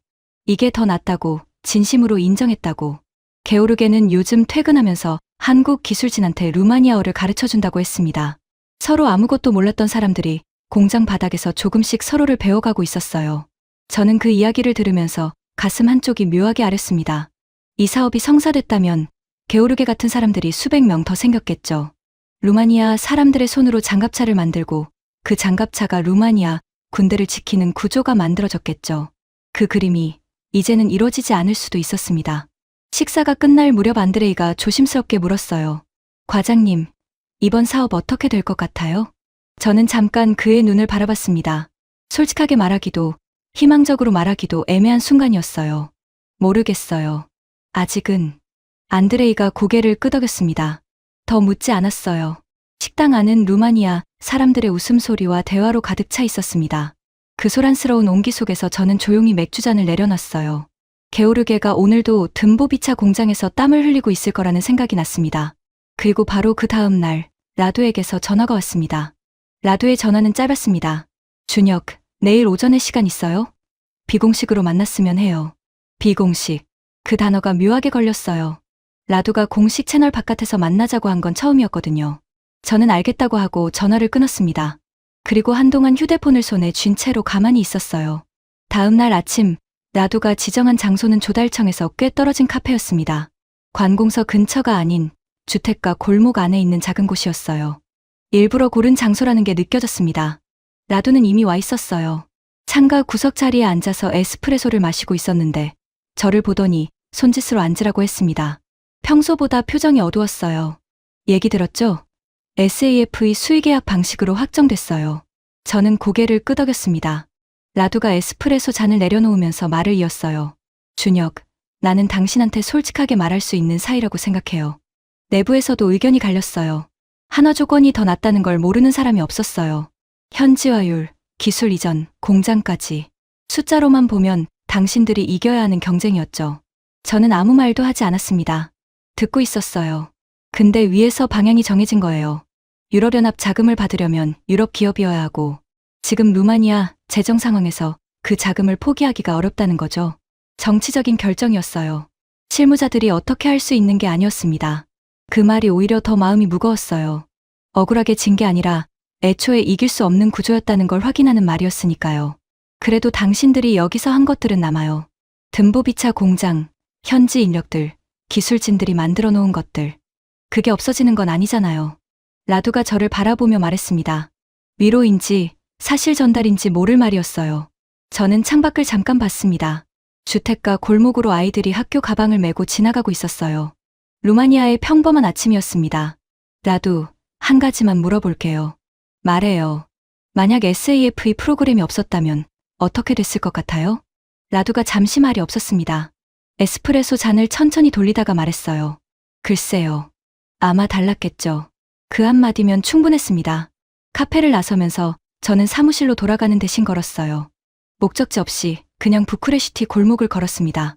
이게 더 낫다고, 진심으로 인정했다고. 게오르게는 요즘 퇴근하면서 한국 기술진한테 루마니아어를 가르쳐준다고 했습니다. 서로 아무것도 몰랐던 사람들이 공장 바닥에서 조금씩 서로를 배워가고 있었어요. 저는 그 이야기를 들으면서 가슴 한쪽이 묘하게 아렸습니다. 이 사업이 성사됐다면 게오르게 같은 사람들이 수백 명 더 생겼겠죠. 루마니아 사람들의 손으로 장갑차를 만들고 그 장갑차가 루마니아 군대를 지키는 구조가 만들어졌겠죠. 그 그림이 이제는 이루어지지 않을 수도 있었습니다. 식사가 끝날 무렵 안드레이가 조심스럽게 물었어요. 과장님, 이번 사업 어떻게 될 것 같아요? 저는 잠깐 그의 눈을 바라봤습니다. 솔직하게 말하기도, 희망적으로 말하기도 애매한 순간이었어요. 모르겠어요. 아직은. 안드레이가 고개를 끄덕였습니다. 더 묻지 않았어요. 식당 안은 루마니아 사람들의 웃음소리와 대화로 가득 차 있었습니다. 그 소란스러운 온기 속에서 저는 조용히 맥주잔을 내려놨어요. 게오르게가 오늘도 든보비차 공장에서 땀을 흘리고 있을 거라는 생각이 났습니다. 그리고 바로 그 다음 날 라두에게서 전화가 왔습니다. 라두의 전화는 짧았습니다. 준혁, 내일 오전에 시간 있어요? 비공식으로 만났으면 해요. 비공식. 그 단어가 묘하게 걸렸어요. 라두가 공식 채널 바깥에서 만나자고 한 건 처음이었거든요. 저는 알겠다고 하고 전화를 끊었습니다. 그리고 한동안 휴대폰을 손에 쥔 채로 가만히 있었어요. 다음 날 아침, 라두가 지정한 장소는 조달청에서 꽤 떨어진 카페였습니다. 관공서 근처가 아닌 주택가 골목 안에 있는 작은 곳이었어요. 일부러 고른 장소라는 게 느껴졌습니다. 라두는 이미 와 있었어요. 창가 구석 자리에 앉아서 에스프레소를 마시고 있었는데 저를 보더니 손짓으로 앉으라고 했습니다. 평소보다 표정이 어두웠어요. 얘기 들었죠? SAF의 수의계약 방식으로 확정됐어요. 저는 고개를 끄덕였습니다. 라두가 에스프레소 잔을 내려놓으면서 말을 이었어요. 준혁, 나는 당신한테 솔직하게 말할 수 있는 사이라고 생각해요. 내부에서도 의견이 갈렸어요. 하나 조건이 더 낫다는 걸 모르는 사람이 없었어요. 현지화율, 기술 이전, 공장까지. 숫자로만 보면 당신들이 이겨야 하는 경쟁이었죠. 저는 아무 말도 하지 않았습니다. 듣고 있었어요. 근데 위에서 방향이 정해진 거예요. 유럽연합 자금을 받으려면 유럽 기업이어야 하고 지금 루마니아 재정 상황에서 그 자금을 포기하기가 어렵다는 거죠. 정치적인 결정이었어요. 실무자들이 어떻게 할 수 있는 게 아니었습니다. 그 말이 오히려 더 마음이 무거웠어요. 억울하게 진 게 아니라 애초에 이길 수 없는 구조였다는 걸 확인하는 말이었으니까요. 그래도 당신들이 여기서 한 것들은 남아요. 든보비차 공장, 현지 인력들, 기술진들이 만들어 놓은 것들. 그게 없어지는 건 아니잖아요. 라두가 저를 바라보며 말했습니다. 위로인지 사실 전달인지 모를 말이었어요. 저는 창밖을 잠깐 봤습니다. 주택가 골목으로 아이들이 학교 가방을 메고 지나가고 있었어요. 루마니아의 평범한 아침이었습니다. 라두, 한 가지만 물어볼게요. 말해요. 만약 SAFE 프로그램이 없었다면 어떻게 됐을 것 같아요? 라두가 잠시 말이 없었습니다. 에스프레소 잔을 천천히 돌리다가 말했어요. 글쎄요. 아마 달랐겠죠. 그 한마디면 충분했습니다. 카페를 나서면서 저는 사무실로 돌아가는 대신 걸었어요. 목적지 없이 그냥 부쿠레슈티 골목을 걸었습니다.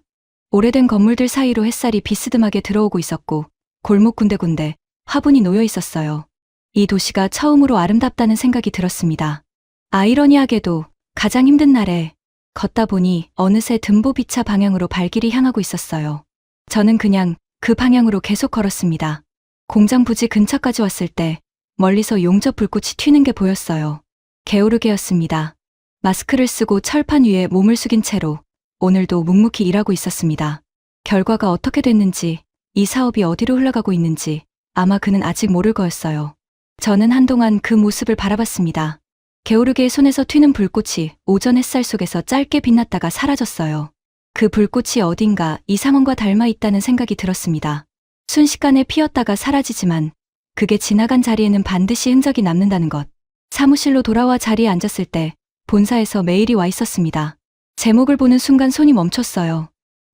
오래된 건물들 사이로 햇살이 비스듬하게 들어오고 있었고 골목 군데군데 화분이 놓여 있었어요. 이 도시가 처음으로 아름답다는 생각이 들었습니다. 아이러니하게도 가장 힘든 날에 걷다 보니 어느새 든보비차 방향으로 발길이 향하고 있었어요. 저는 그냥 그 방향으로 계속 걸었습니다. 공장 부지 근처까지 왔을 때 멀리서 용접 불꽃이 튀는 게 보였어요. 게오르게였습니다. 마스크를 쓰고 철판 위에 몸을 숙인 채로 오늘도 묵묵히 일하고 있었습니다. 결과가 어떻게 됐는지, 이 사업이 어디로 흘러가고 있는지 아마 그는 아직 모를 거였어요. 저는 한동안 그 모습을 바라봤습니다. 게오르게의 손에서 튀는 불꽃이 오전 햇살 속에서 짧게 빛났다가 사라졌어요. 그 불꽃이 어딘가 이 상황과 닮아 있다는 생각이 들었습니다. 순식간에 피었다가 사라지지만 그게 지나간 자리에는 반드시 흔적이 남는다는 것. 사무실로 돌아와 자리에 앉았을 때 본사에서 메일이 와 있었습니다. 제목을 보는 순간 손이 멈췄어요.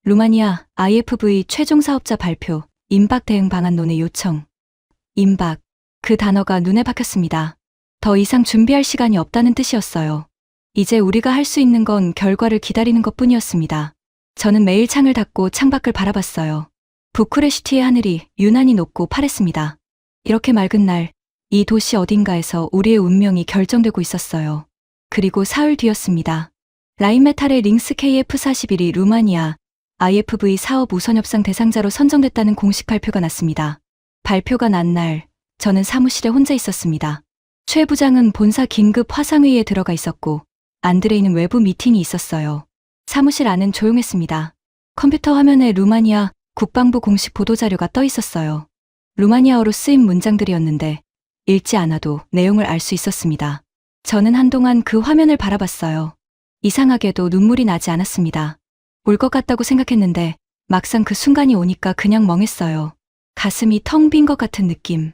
루마니아 IFV 최종 사업자 발표, 임박 대응 방안론의 요청. 임박. 그 단어가 눈에 박혔습니다. 더 이상 준비할 시간이 없다는 뜻이었어요. 이제 우리가 할 수 있는 건 결과를 기다리는 것뿐이었습니다. 저는 메일 창을 닫고 창밖을 바라봤어요. 부쿠레슈티의 하늘이 유난히 높고 파랬습니다. 이렇게 맑은 날, 이 도시 어딘가에서 우리의 운명이 결정되고 있었어요. 그리고 사흘 뒤였습니다. 라인메탈의 링스 KF41이 루마니아 IFV 사업 우선 협상 대상자로 선정됐다는 공식 발표가 났습니다. 발표가 난 날, 저는 사무실에 혼자 있었습니다. 최 부장은 본사 긴급 화상회의에 들어가 있었고 안드레이는 외부 미팅이 있었어요. 사무실 안은 조용했습니다. 컴퓨터 화면에 루마니아 국방부 공식 보도자료가 떠 있었어요. 루마니아어로 쓰인 문장들이었는데 읽지 않아도 내용을 알 수 있었습니다. 저는 한동안 그 화면을 바라봤어요. 이상하게도 눈물이 나지 않았습니다. 올 것 같다고 생각했는데 막상 그 순간이 오니까 그냥 멍했어요. 가슴이 텅 빈 것 같은 느낌.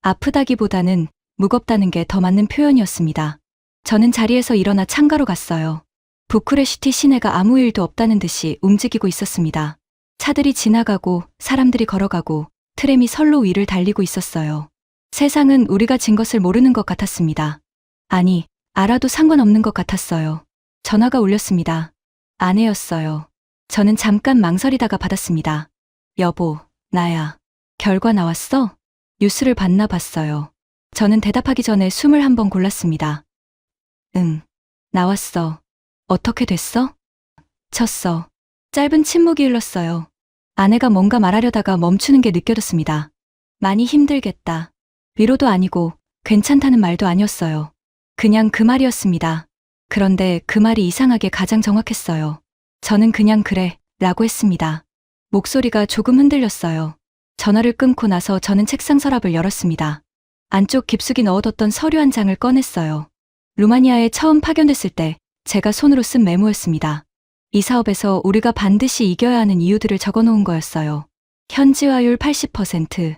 아프다기보다는 무겁다는 게 더 맞는 표현이었습니다. 저는 자리에서 일어나 창가로 갔어요. 부쿠레슈티 시내가 아무 일도 없다는 듯이 움직이고 있었습니다. 차들이 지나가고 사람들이 걸어가고 트램이 선로 위를 달리고 있었어요. 세상은 우리가 진 것을 모르는 것 같았습니다. 아니, 알아도 상관없는 것 같았어요. 전화가 울렸습니다. 아내였어요. 저는 잠깐 망설이다가 받았습니다. 여보, 나야. 결과 나왔어? 뉴스를 봤나 봤어요. 저는 대답하기 전에 숨을 한 번 골랐습니다. 응, 나왔어. 어떻게 됐어? 쳤어. 짧은 침묵이 흘렀어요. 아내가 뭔가 말하려다가 멈추는 게 느껴졌습니다. 많이 힘들겠다. 위로도 아니고 괜찮다는 말도 아니었어요. 그냥 그 말이었습니다. 그런데 그 말이 이상하게 가장 정확했어요. 저는 그냥 그래, 라고 했습니다. 목소리가 조금 흔들렸어요. 전화를 끊고 나서 저는 책상 서랍을 열었습니다. 안쪽 깊숙이 넣어뒀던 서류 한 장을 꺼냈어요. 루마니아에 처음 파견됐을 때 제가 손으로 쓴 메모였습니다. 이 사업에서 우리가 반드시 이겨야 하는 이유들을 적어놓은 거였어요. 현지화율 80%,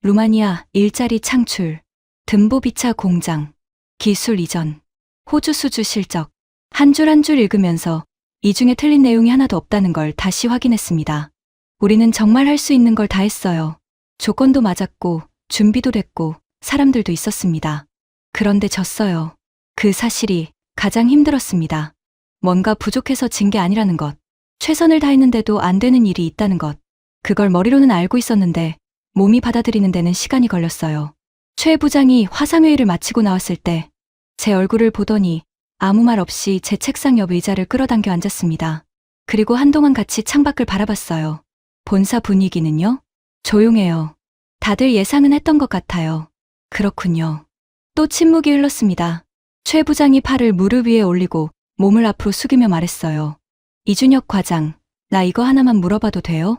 루마니아 일자리 창출, 든보비차 공장, 기술 이전, 호주 수주 실적. 한 줄 한 줄 읽으면서 이 중에 틀린 내용이 하나도 없다는 걸 다시 확인했습니다. 우리는 정말 할 수 있는 걸 다 했어요. 조건도 맞았고 준비도 됐고 사람들도 있었습니다. 그런데 졌어요. 그 사실이 가장 힘들었습니다. 뭔가 부족해서 진 게 아니라는 것. 최선을 다했는데도 안 되는 일이 있다는 것. 그걸 머리로는 알고 있었는데 몸이 받아들이는 데는 시간이 걸렸어요. 최 부장이 화상회의를 마치고 나왔을 때 제 얼굴을 보더니 아무 말 없이 제 책상 옆 의자를 끌어당겨 앉았습니다. 그리고 한동안 같이 창밖을 바라봤어요. 본사 분위기는요? 조용해요. 다들 예상은 했던 것 같아요. 그렇군요. 또 침묵이 흘렀습니다. 최 부장이 팔을 무릎 위에 올리고 몸을 앞으로 숙이며 말했어요. 이준혁 과장, 나 이거 하나만 물어봐도 돼요?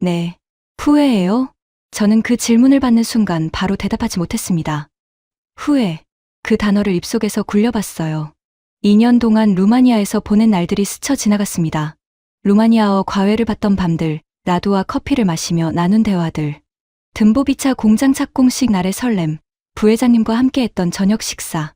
네. 후회해요? 저는 그 질문을 받는 순간 바로 대답하지 못했습니다. 후회. 그 단어를 입속에서 굴려봤어요. 2년 동안 루마니아에서 보낸 날들이 스쳐 지나갔습니다. 루마니아어 과외를 받던 밤들, 라두와 커피를 마시며 나눈 대화들. 든보비차 공장 착공식 날의 설렘, 부회장님과 함께했던 저녁 식사.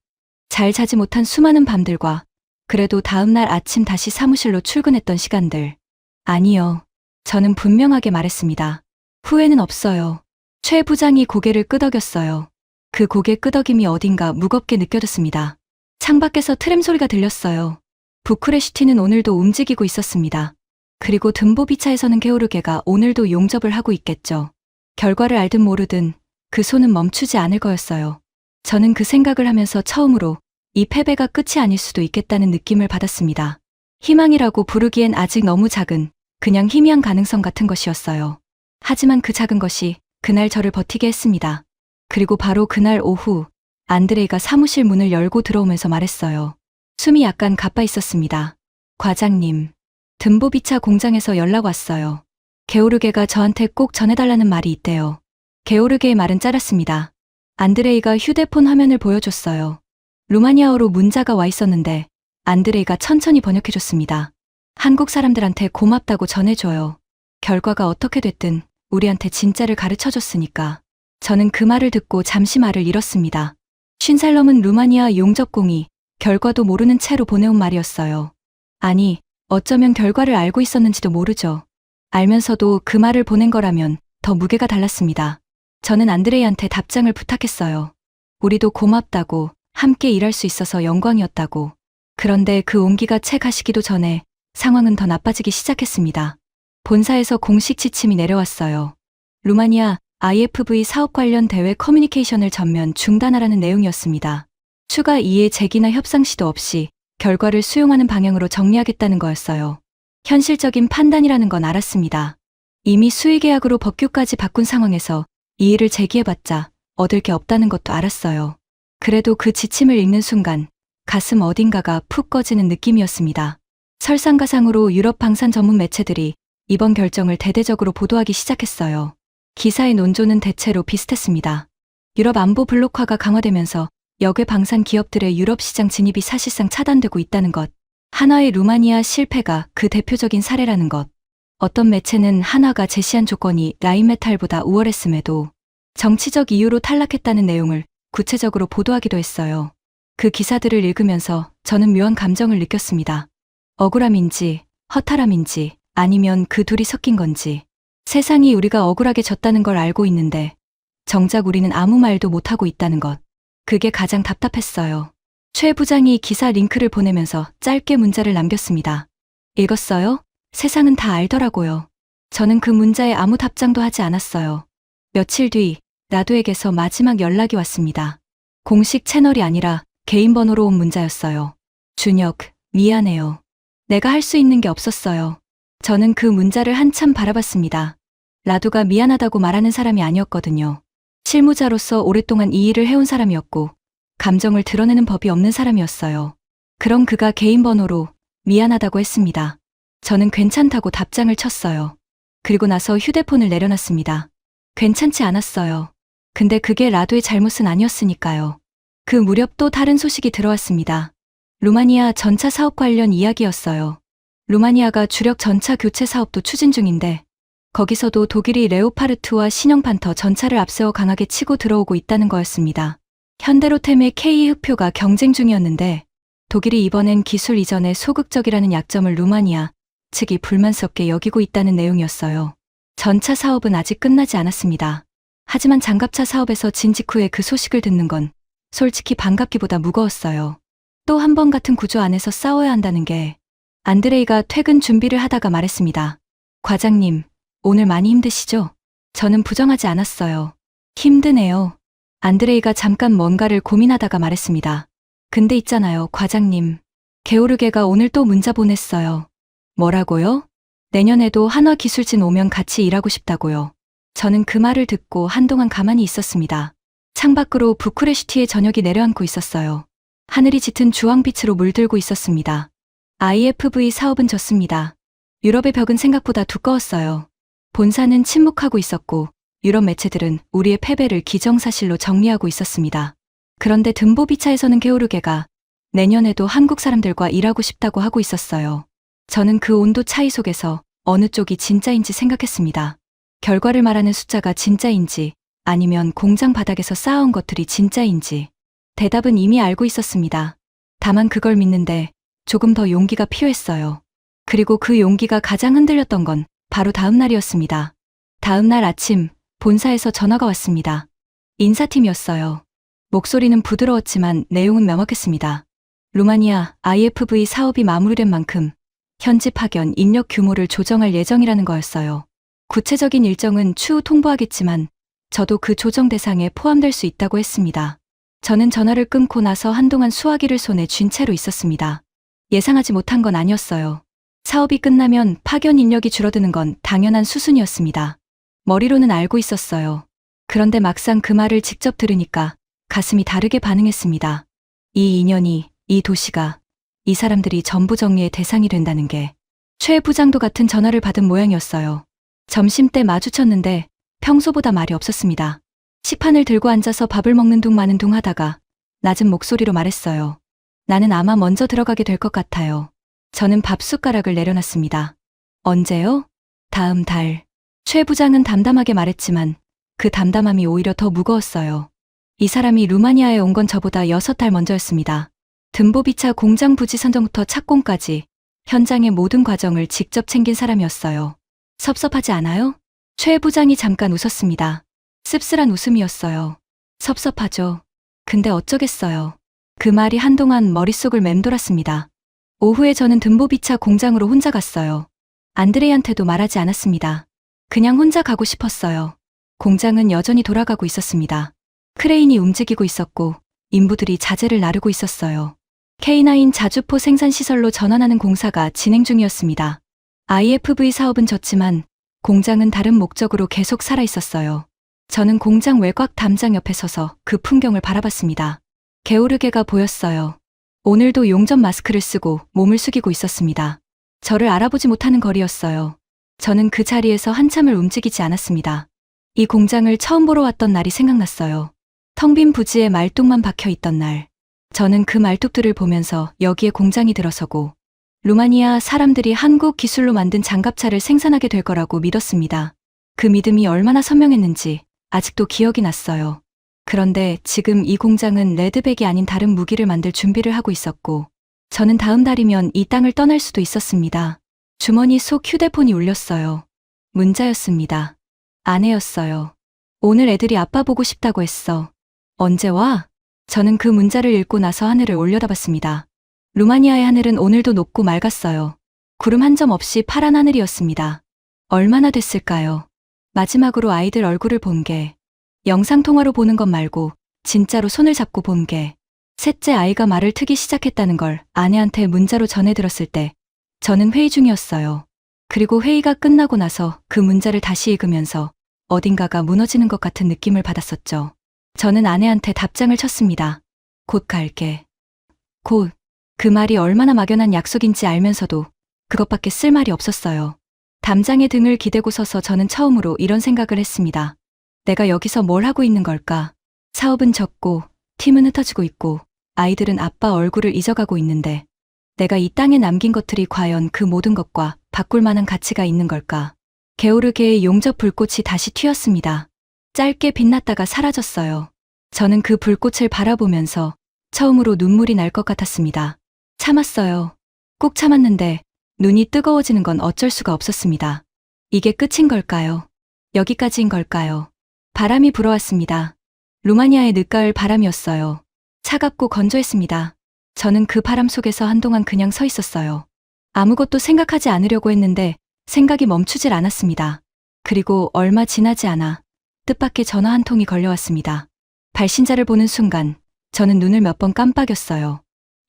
잘 자지 못한 수많은 밤들과 그래도 다음날 아침 다시 사무실로 출근했던 시간들. 아니요. 저는 분명하게 말했습니다. 후회는 없어요. 최 부장이 고개를 끄덕였어요. 그 고개 끄덕임이 어딘가 무겁게 느껴졌습니다. 창밖에서 트램 소리가 들렸어요. 부쿠레슈티는 오늘도 움직이고 있었습니다. 그리고 든보비차에서는 게오르게가 오늘도 용접을 하고 있겠죠. 결과를 알든 모르든 그 손은 멈추지 않을 거였어요. 저는 그 생각을 하면서 처음으로 이 패배가 끝이 아닐 수도 있겠다는 느낌을 받았습니다. 희망이라고 부르기엔 아직 너무 작은 그냥 희미한 가능성 같은 것이었어요. 하지만 그 작은 것이 그날 저를 버티게 했습니다. 그리고 바로 그날 오후 안드레이가 사무실 문을 열고 들어오면서 말했어요. 숨이 약간 가빠 있었습니다. 과장님, 든보비차 공장에서 연락 왔어요. 게오르게가 저한테 꼭 전해달라는 말이 있대요. 게오르게의 말은 짧았습니다. 안드레이가 휴대폰 화면을 보여줬어요. 루마니아어로 문자가 와 있었는데 안드레이가 천천히 번역해줬습니다. 한국 사람들한테 고맙다고 전해줘요. 결과가 어떻게 됐든 우리한테 진짜를 가르쳐줬으니까. 저는 그 말을 듣고 잠시 말을 잃었습니다. 50살 넘은 루마니아 용접공이 결과도 모르는 채로 보내온 말이었어요. 아니, 어쩌면 결과를 알고 있었는지도 모르죠. 알면서도 그 말을 보낸 거라면 더 무게가 달랐습니다. 저는 안드레이한테 답장을 부탁했어요. 우리도 고맙다고, 함께 일할 수 있어서 영광이었다고. 그런데 그 온기가 채 가시기도 전에 상황은 더 나빠지기 시작했습니다. 본사에서 공식 지침이 내려왔어요. 루마니아 IFV 사업 관련 대외 커뮤니케이션을 전면 중단하라는 내용이었습니다. 추가 이해 제기나 협상 시도 없이 결과를 수용하는 방향으로 정리하겠다는 거였어요. 현실적인 판단이라는 건 알았습니다. 이미 수의계약으로 법규까지 바꾼 상황에서 이의를 제기해봤자 얻을 게 없다는 것도 알았어요. 그래도 그 지침을 읽는 순간 가슴 어딘가가 푹 꺼지는 느낌이었습니다. 설상가상으로 유럽 방산 전문 매체들이 이번 결정을 대대적으로 보도하기 시작했어요. 기사의 논조는 대체로 비슷했습니다. 유럽 안보 블록화가 강화되면서 역외 방산 기업들의 유럽 시장 진입이 사실상 차단되고 있다는 것. 한화의 루마니아 실패가 그 대표적인 사례라는 것. 어떤 매체는 한화가 제시한 조건이 라인메탈보다 우월했음에도 정치적 이유로 탈락했다는 내용을 구체적으로 보도하기도 했어요. 그 기사들을 읽으면서 저는 묘한 감정을 느꼈습니다. 억울함인지 허탈함인지 아니면 그 둘이 섞인 건지. 세상이 우리가 억울하게 졌다는 걸 알고 있는데 정작 우리는 아무 말도 못하고 있다는 것. 그게 가장 답답했어요. 최 부장이 기사 링크를 보내면서 짧게 문자를 남겼습니다. 읽었어요? 세상은 다 알더라고요. 저는 그 문자에 아무 답장도 하지 않았어요. 며칠 뒤 라두에게서 마지막 연락이 왔습니다. 공식 채널이 아니라 개인 번호로 온 문자였어요. 준혁, 미안해요. 내가 할 수 있는 게 없었어요. 저는 그 문자를 한참 바라봤습니다. 라두가 미안하다고 말하는 사람이 아니었거든요. 실무자로서 오랫동안 이 일을 해온 사람이었고 감정을 드러내는 법이 없는 사람이었어요. 그럼 그가 개인 번호로 미안하다고 했습니다. 저는 괜찮다고 답장을 쳤어요. 그리고 나서 휴대폰을 내려놨습니다. 괜찮지 않았어요. 근데 그게 라두의 잘못은 아니었으니까요. 그 무렵 또 다른 소식이 들어왔습니다. 루마니아 전차 사업 관련 이야기였어요. 루마니아가 주력 전차 교체 사업도 추진 중인데 거기서도 독일이 레오파르트와 신형 판터 전차를 앞세워 강하게 치고 들어오고 있다는 거였습니다. 현대로템의 K 흑표가 경쟁 중이었는데 독일이 이번엔 기술 이전에 소극적이라는 약점을 루마니아 측이 불만스럽게 여기고 있다는 내용이었어요. 전차 사업은 아직 끝나지 않았습니다. 하지만 장갑차 사업에서 진 직후에 그 소식을 듣는 건 솔직히 반갑기보다 무거웠어요. 또 한 번 같은 구조 안에서 싸워야 한다는 게. 안드레이가 퇴근 준비를 하다가 말했습니다. 과장님, 오늘 많이 힘드시죠? 저는 부정하지 않았어요. 힘드네요. 안드레이가 잠깐 뭔가를 고민하다가 말했습니다. 근데 있잖아요, 과장님. 게오르게가 오늘 또 문자 보냈어요. 뭐라고요? 내년에도 한화기술진 오면 같이 일하고 싶다고요. 저는 그 말을 듣고 한동안 가만히 있었습니다. 창밖으로 부쿠레슈티의 저녁이 내려앉고 있었어요. 하늘이 짙은 주황빛으로 물들고 있었습니다. IFV 사업은 졌습니다. 유럽의 벽은 생각보다 두꺼웠어요. 본사는 침묵하고 있었고 유럽 매체들은 우리의 패배를 기정사실로 정리하고 있었습니다. 그런데 든보비차에서는 게오르게가 내년에도 한국 사람들과 일하고 싶다고 하고 있었어요. 저는 그 온도 차이 속에서 어느 쪽이 진짜인지 생각했습니다. 결과를 말하는 숫자가 진짜인지 아니면 공장 바닥에서 쌓아온 것들이 진짜인지. 대답은 이미 알고 있었습니다. 다만 그걸 믿는데 조금 더 용기가 필요했어요. 그리고 그 용기가 가장 흔들렸던 건 바로 다음 날이었습니다. 다음 날 아침 본사에서 전화가 왔습니다. 인사팀이었어요. 목소리는 부드러웠지만 내용은 명확했습니다. 루마니아 IFV 사업이 마무리된 만큼 현지 파견 인력 규모를 조정할 예정이라는 거였어요. 구체적인 일정은 추후 통보하겠지만 저도 그 조정 대상에 포함될 수 있다고 했습니다. 저는 전화를 끊고 나서 한동안 수화기를 손에 쥔 채로 있었습니다. 예상하지 못한 건 아니었어요. 사업이 끝나면 파견 인력이 줄어드는 건 당연한 수순이었습니다. 머리로는 알고 있었어요. 그런데 막상 그 말을 직접 들으니까 가슴이 다르게 반응했습니다. 이 인연이, 이 도시가, 이 사람들이 전부 정리의 대상이 된다는 게. 최 부장도 같은 전화를 받은 모양이었어요. 점심때 마주쳤는데 평소보다 말이 없었습니다. 식판을 들고 앉아서 밥을 먹는 둥 마는 둥 하다가 낮은 목소리로 말했어요. 나는 아마 먼저 들어가게 될 것 같아요. 저는 밥 숟가락을 내려놨습니다. 언제요? 다음 달. 최 부장은 담담하게 말했지만 그 담담함이 오히려 더 무거웠어요. 이 사람이 루마니아에 온 건 저보다 6달 먼저였습니다. 든보비차 공장 부지 선정부터 착공까지 현장의 모든 과정을 직접 챙긴 사람이었어요. 섭섭하지 않아요? 최 부장이 잠깐 웃었습니다. 씁쓸한 웃음이었어요. 섭섭하죠. 근데 어쩌겠어요. 그 말이 한동안 머릿속을 맴돌았습니다. 오후에 저는 든보비차 공장으로 혼자 갔어요. 안드레이한테도 말하지 않았습니다. 그냥 혼자 가고 싶었어요. 공장은 여전히 돌아가고 있었습니다. 크레인이 움직이고 있었고 인부들이 자재를 나르고 있었어요. K9 자주포 생산시설로 전환하는 공사가 진행 중이었습니다. IFV 사업은 졌지만 공장은 다른 목적으로 계속 살아있었어요. 저는 공장 외곽 담장 옆에 서서 그 풍경을 바라봤습니다. 게오르게가 보였어요. 오늘도 용접 마스크를 쓰고 몸을 숙이고 있었습니다. 저를 알아보지 못하는 거리였어요. 저는 그 자리에서 한참을 움직이지 않았습니다. 이 공장을 처음 보러 왔던 날이 생각났어요. 텅 빈 부지에 말뚝만 박혀 있던 날. 저는 그 말뚝들을 보면서 여기에 공장이 들어서고 루마니아 사람들이 한국 기술로 만든 장갑차를 생산하게 될 거라고 믿었습니다. 그 믿음이 얼마나 선명했는지 아직도 기억이 났어요. 그런데 지금 이 공장은 레드백이 아닌 다른 무기를 만들 준비를 하고 있었고 저는 다음 달이면 이 땅을 떠날 수도 있었습니다. 주머니 속 휴대폰이 울렸어요. 문자였습니다. 아내였어요. 오늘 애들이 아빠 보고 싶다고 했어. 언제 와? 저는 그 문자를 읽고 나서 하늘을 올려다봤습니다. 루마니아의 하늘은 오늘도 높고 맑았어요. 구름 한 점 없이 파란 하늘이었습니다. 얼마나 됐을까요? 마지막으로 아이들 얼굴을 본 게, 영상통화로 보는 것 말고 진짜로 손을 잡고 본 게, 셋째 아이가 말을 트기 시작했다는 걸 아내한테 문자로 전해 들었을 때 저는 회의 중이었어요. 그리고 회의가 끝나고 나서 그 문자를 다시 읽으면서 어딘가가 무너지는 것 같은 느낌을 받았었죠. 저는 아내한테 답장을 쳤습니다. 곧 갈게. 곧. 그 말이 얼마나 막연한 약속인지 알면서도 그것밖에 쓸 말이 없었어요. 담장에 등을 기대고 서서 저는 처음으로 이런 생각을 했습니다. 내가 여기서 뭘 하고 있는 걸까? 사업은 졌고 팀은 흩어지고 있고 아이들은 아빠 얼굴을 잊어가고 있는데 내가 이 땅에 남긴 것들이 과연 그 모든 것과 바꿀 만한 가치가 있는 걸까? 게오르게의 용접 불꽃이 다시 튀었습니다. 짧게 빛났다가 사라졌어요. 저는 그 불꽃을 바라보면서 처음으로 눈물이 날 것 같았습니다. 참았어요. 꼭 참았는데 눈이 뜨거워지는 건 어쩔 수가 없었습니다. 이게 끝인 걸까요? 여기까지인 걸까요? 바람이 불어왔습니다. 루마니아의 늦가을 바람이었어요. 차갑고 건조했습니다. 저는 그 바람 속에서 한동안 그냥 서 있었어요. 아무것도 생각하지 않으려고 했는데 생각이 멈추질 않았습니다. 그리고 얼마 지나지 않아 뜻밖의 전화 한 통이 걸려왔습니다. 발신자를 보는 순간 저는 눈을 몇 번 깜빡였어요.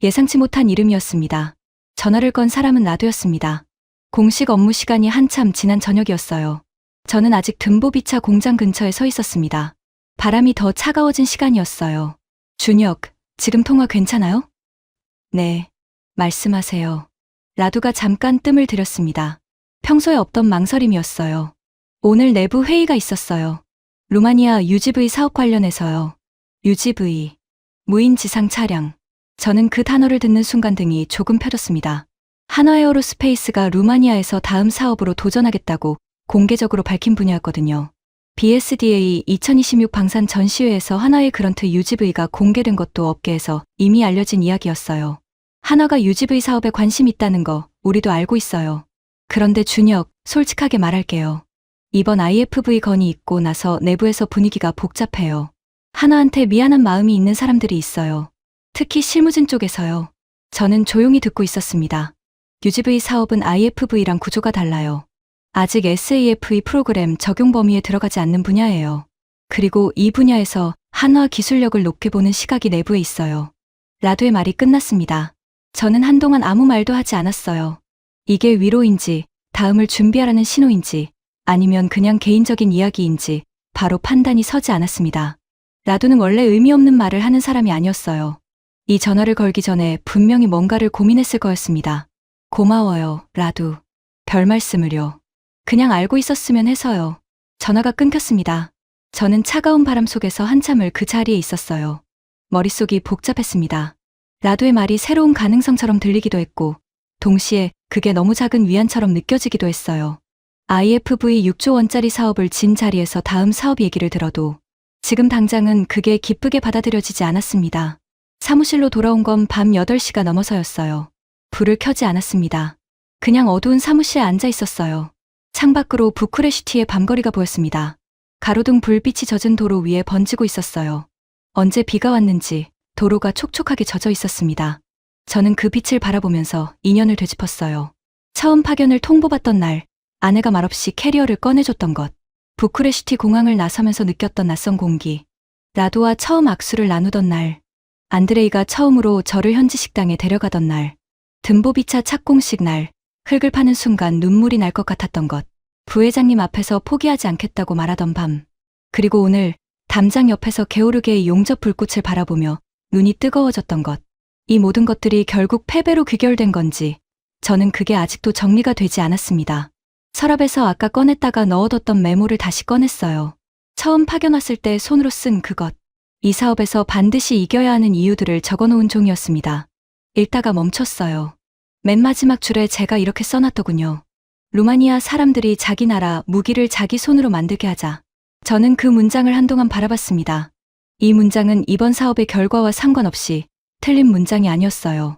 예상치 못한 이름이었습니다. 전화를 건 사람은 라도였습니다. 공식 업무 시간이 한참 지난 저녁이었어요. 저는 아직 든보비차 공장 근처에 서 있었습니다. 바람이 더 차가워진 시간이었어요. 준혁, 지금 통화 괜찮아요? 네, 말씀하세요. 라두가 잠깐 뜸을 들였습니다. 평소에 없던 망설임이었어요. 오늘 내부 회의가 있었어요. 루마니아 UGV 사업 관련해서요. UGV. 무인 지상 차량. 저는 그 단어를 듣는 순간 등이 조금 펴졌습니다. 한화에어로스페이스가 루마니아에서 다음 사업으로 도전하겠다고 공개적으로 밝힌 분야였거든요. BSDA 2026 방산 전시회에서 한화의 그런트 UGV가 공개된 것도 업계에서 이미 알려진 이야기였어요. 한화가 UGV 사업에 관심 있다는 거 우리도 알고 있어요. 그런데 준혁, 솔직하게 말할게요. 이번 IFV 건이 있고 나서 내부에서 분위기가 복잡해요. 한화한테 미안한 마음이 있는 사람들이 있어요. 특히 실무진 쪽에서요. 저는 조용히 듣고 있었습니다. UGV 사업은 IFV랑 구조가 달라요. 아직 SAFE 프로그램 적용 범위에 들어가지 않는 분야예요. 그리고 이 분야에서 한화 기술력을 높게 보는 시각이 내부에 있어요. 라도의 말이 끝났습니다. 저는 한동안 아무 말도 하지 않았어요. 이게 위로인지, 다음을 준비하라는 신호인지, 아니면 그냥 개인적인 이야기인지 바로 판단이 서지 않았습니다. 라도는 원래 의미 없는 말을 하는 사람이 아니었어요. 이 전화를 걸기 전에 분명히 뭔가를 고민했을 거였습니다. 고마워요, 라도. 별 말씀을요. 그냥 알고 있었으면 해서요. 전화가 끊겼습니다. 저는 차가운 바람 속에서 한참을 그 자리에 있었어요. 머릿속이 복잡했습니다. 라도의 말이 새로운 가능성처럼 들리기도 했고, 동시에 그게 너무 작은 위안처럼 느껴지기도 했어요. IFV 6조 원짜리 사업을 진 자리에서 다음 사업 얘기를 들어도 지금 당장은 그게 기쁘게 받아들여지지 않았습니다. 사무실로 돌아온 건 밤 8시가 넘어서였어요. 불을 켜지 않았습니다. 그냥 어두운 사무실에 앉아 있었어요. 창밖으로 부쿠레슈티의 밤거리가 보였습니다. 가로등 불빛이 젖은 도로 위에 번지고 있었어요. 언제 비가 왔는지 도로가 촉촉하게 젖어 있었습니다. 저는 그 빛을 바라보면서 인연을 되짚었어요. 처음 파견을 통보받던 날, 아내가 말없이 캐리어를 꺼내줬던 것, 부쿠레슈티 공항을 나서면서 느꼈던 낯선 공기, 라도와 처음 악수를 나누던 날, 안드레이가 처음으로 저를 현지 식당에 데려가던 날, 듬보비차 착공식 날, 흙을 파는 순간 눈물이 날 것 같았던 것, 부회장님 앞에서 포기하지 않겠다고 말하던 밤, 그리고 오늘 담장 옆에서 게오르게의 용접 불꽃을 바라보며 눈이 뜨거워졌던 것, 이 모든 것들이 결국 패배로 귀결된 건지 저는 그게 아직도 정리가 되지 않았습니다. 서랍에서 아까 꺼냈다가 넣어뒀던 메모를 다시 꺼냈어요. 처음 파견 왔을 때 손으로 쓴 그것, 이 사업에서 반드시 이겨야 하는 이유들을 적어놓은 종이었습니다. 읽다가 멈췄어요. 맨 마지막 줄에 제가 이렇게 써놨더군요. 루마니아 사람들이 자기 나라 무기를 자기 손으로 만들게 하자. 저는 그 문장을 한동안 바라봤습니다. 이 문장은 이번 사업의 결과와 상관없이 틀린 문장이 아니었어요.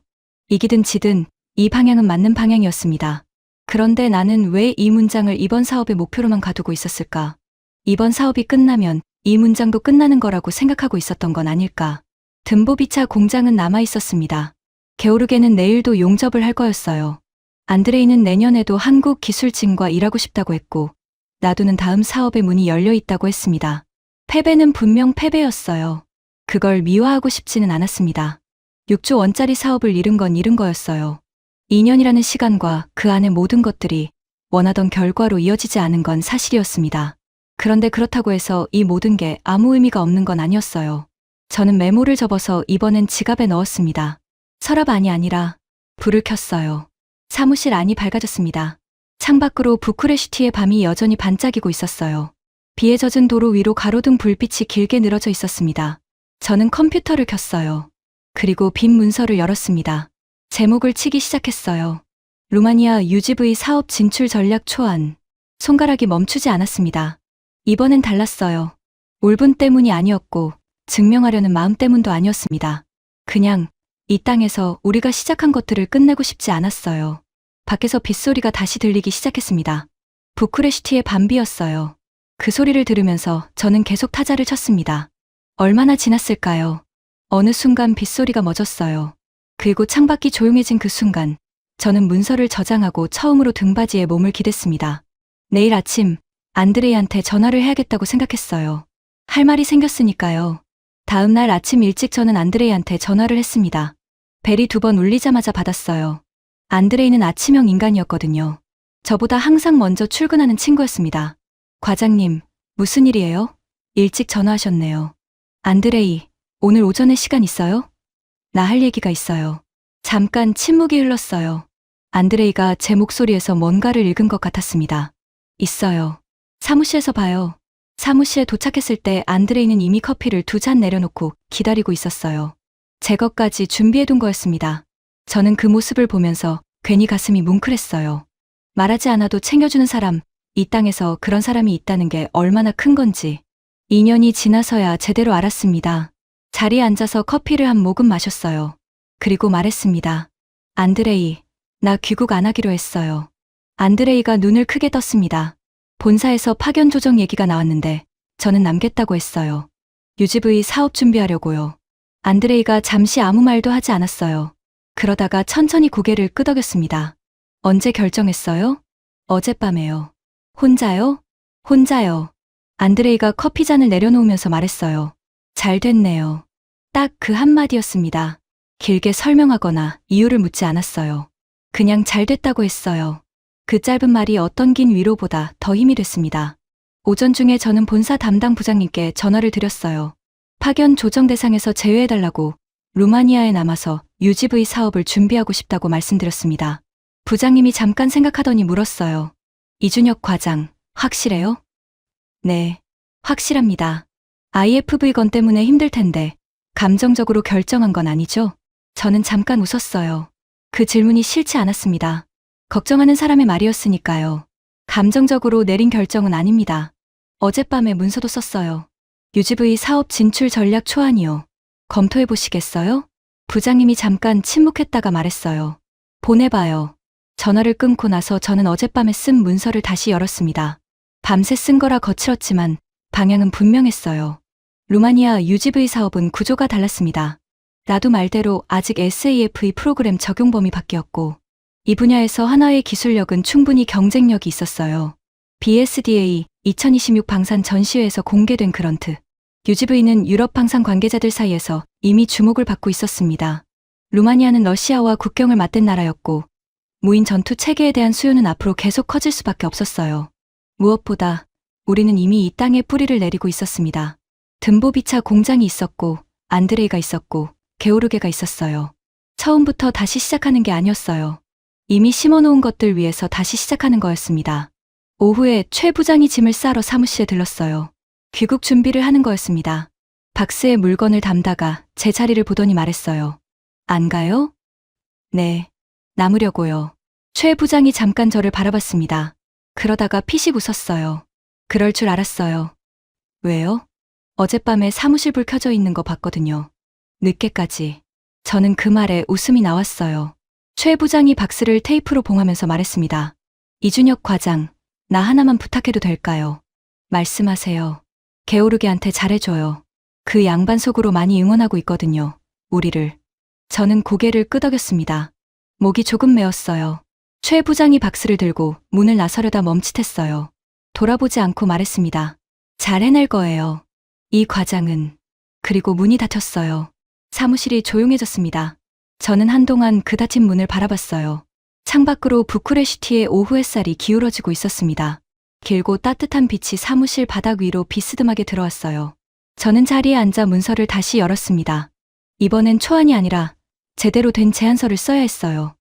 이기든 지든 이 방향은 맞는 방향이었습니다. 그런데 나는 왜 이 문장을 이번 사업의 목표로만 가두고 있었을까? 이번 사업이 끝나면 이 문장도 끝나는 거라고 생각하고 있었던 건 아닐까? 듬보비차 공장은 남아 있었습니다. 게오르게는 내일도 용접을 할 거였어요. 안드레이는 내년에도 한국 기술진과 일하고 싶다고 했고, 라도는 다음 사업의 문이 열려 있다고 했습니다. 패배는 분명 패배였어요. 그걸 미화하고 싶지는 않았습니다. 6조 원짜리 사업을 잃은 건 잃은 거였어요. 2년이라는 시간과 그 안의 모든 것들이 원하던 결과로 이어지지 않은 건 사실이었습니다. 그런데 그렇다고 해서 이 모든 게 아무 의미가 없는 건 아니었어요. 저는 메모를 접어서 이번엔 지갑에 넣었습니다. 서랍 안이 아니라 불을 켰어요. 사무실 안이 밝아졌습니다. 창밖으로 부쿠레슈티의 밤이 여전히 반짝이고 있었어요. 비에 젖은 도로 위로 가로등 불빛이 길게 늘어져 있었습니다. 저는 컴퓨터를 켰어요. 그리고 빈 문서를 열었습니다. 제목을 치기 시작했어요. 루마니아 UGV 사업 진출 전략 초안. 손가락이 멈추지 않았습니다. 이번엔 달랐어요. 울분 때문이 아니었고 증명하려는 마음 때문도 아니었습니다. 그냥 이 땅에서 우리가 시작한 것들을 끝내고 싶지 않았어요. 밖에서 빗소리가 다시 들리기 시작했습니다. 부쿠레슈티의 밤비였어요. 그 소리를 들으면서 저는 계속 타자를 쳤습니다. 얼마나 지났을까요? 어느 순간 빗소리가 멎었어요. 그리고 창밖이 조용해진 그 순간 저는 문서를 저장하고 처음으로 등받이에 몸을 기댔습니다. 내일 아침 안드레이한테 전화를 해야겠다고 생각했어요. 할 말이 생겼으니까요. 다음 날 아침 일찍 저는 안드레이한테 전화를 했습니다. 벨이 2번 울리자마자 받았어요. 안드레이는 아침형 인간이었거든요. 저보다 항상 먼저 출근하는 친구였습니다. 과장님, 무슨 일이에요? 일찍 전화하셨네요. 안드레이, 오늘 오전에 시간 있어요? 나 할 얘기가 있어요. 잠깐 침묵이 흘렀어요. 안드레이가 제 목소리에서 뭔가를 읽은 것 같았습니다. 있어요. 사무실에서 봐요. 사무실에 도착했을 때 안드레이는 이미 커피를 2잔 내려놓고 기다리고 있었어요. 제 것까지 준비해둔 거였습니다. 저는 그 모습을 보면서 괜히 가슴이 뭉클했어요. 말하지 않아도 챙겨주는 사람, 이 땅에서 그런 사람이 있다는 게 얼마나 큰 건지 2년이 지나서야 제대로 알았습니다. 자리에 앉아서 커피를 한 모금 마셨어요. 그리고 말했습니다. 안드레이, 나 귀국 안 하기로 했어요. 안드레이가 눈을 크게 떴습니다. 본사에서 파견 조정 얘기가 나왔는데 저는 남겠다고 했어요. UGV 사업 준비하려고요. 안드레이가 잠시 아무 말도 하지 않았어요. 그러다가 천천히 고개를 끄덕였습니다. 언제 결정했어요? 어젯밤에요. 혼자요? 혼자요. 안드레이가 커피잔을 내려놓으면서 말했어요. 잘 됐네요. 딱 그 한마디였습니다. 길게 설명하거나 이유를 묻지 않았어요. 그냥 잘 됐다고 했어요. 그 짧은 말이 어떤 긴 위로보다 더 힘이 됐습니다. 오전 중에 저는 본사 담당 부장님께 전화를 드렸어요. 파견 조정 대상에서 제외해달라고 루마니아에 남아서 UGV 사업을 준비하고 싶다고 말씀드렸습니다. 부장님이 잠깐 생각하더니 물었어요. 이준혁 과장, 확실해요? 네, 확실합니다. IFV 건 때문에 힘들 텐데 감정적으로 결정한 건 아니죠? 저는 잠깐 웃었어요. 그 질문이 싫지 않았습니다. 걱정하는 사람의 말이었으니까요. 감정적으로 내린 결정은 아닙니다. 어젯밤에 문서도 썼어요. UGV 사업 진출 전략 초안이요. 검토해 보시겠어요? 부장님이 잠깐 침묵했다가 말했어요. 보내봐요. 전화를 끊고 나서 저는 어젯밤에 쓴 문서를 다시 열었습니다. 밤새 쓴 거라 거칠었지만 방향은 분명했어요. 루마니아 UGV 사업은 구조가 달랐습니다. 나도 말대로 아직 SAFE 프로그램 적용 범위 밖이었고 이 분야에서 하나의 기술력은 충분히 경쟁력이 있었어요. BSDA 2026 방산 전시회에서 공개된 그런트. UGV는 유럽 방산 관계자들 사이에서 이미 주목을 받고 있었습니다. 루마니아는 러시아와 국경을 맞댄 나라였고 무인 전투 체계에 대한 수요는 앞으로 계속 커질 수밖에 없었어요. 무엇보다 우리는 이미 이 땅에 뿌리를 내리고 있었습니다. 든보비차 공장이 있었고 안드레이가 있었고 게오르게가 있었어요. 처음부터 다시 시작하는 게 아니었어요. 이미 심어놓은 것들 위해서 다시 시작하는 거였습니다. 오후에 최 부장이 짐을 싸러 사무실에 들렀어요. 귀국 준비를 하는 거였습니다. 박스에 물건을 담다가 제 자리를 보더니 말했어요. 안 가요? 네, 남으려고요. 최 부장이 잠깐 저를 바라봤습니다. 그러다가 피식 웃었어요. 그럴 줄 알았어요. 왜요? 어젯밤에 사무실 불 켜져 있는 거 봤거든요. 늦게까지. 저는 그 말에 웃음이 나왔어요. 최 부장이 박스를 테이프로 봉하면서 말했습니다. 이준혁 과장, 나 하나만 부탁해도 될까요? 말씀하세요. 게오르게한테 잘해줘요. 그 양반 속으로 많이 응원하고 있거든요. 우리를. 저는 고개를 끄덕였습니다. 목이 조금 메었어요. 최 부장이 박스를 들고 문을 나서려다 멈칫했어요. 돌아보지 않고 말했습니다. 잘 해낼 거예요. 이 과장은. 그리고 문이 닫혔어요. 사무실이 조용해졌습니다. 저는 한동안 그 닫힌 문을 바라봤어요. 창밖으로 부쿠레슈티의 오후 햇살이 기울어지고 있었습니다. 길고 따뜻한 빛이 사무실 바닥 위로 비스듬하게 들어왔어요. 저는 자리에 앉아 문서를 다시 열었습니다. 이번엔 초안이 아니라 제대로 된 제안서를 써야 했어요.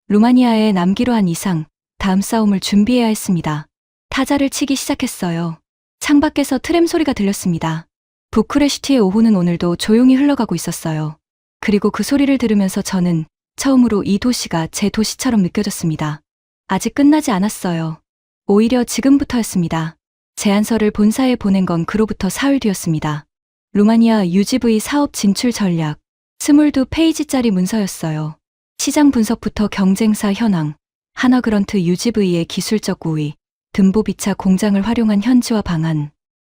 루마니아에 남기로 한 이상 다음 싸움을 준비해야 했습니다. 타자를 치기 시작했어요. 창밖에서 트램 소리가 들렸습니다. 부쿠레슈티의 오후는 오늘도 조용히 흘러가고 있었어요. 그리고 그 소리를 들으면서 저는 처음으로 이 도시가 제 도시처럼 느껴졌습니다. 아직 끝나지 않았어요. 오히려 지금부터였습니다. 제안서를 본사에 보낸 건 그로부터 사흘 뒤였습니다. 루마니아 UGV 사업 진출 전략 22페이지짜리 문서였어요. 시장 분석부터 경쟁사 현황, 한화그런트 UGV의 기술적 우위, 든보비차 공장을 활용한 현지화 방안,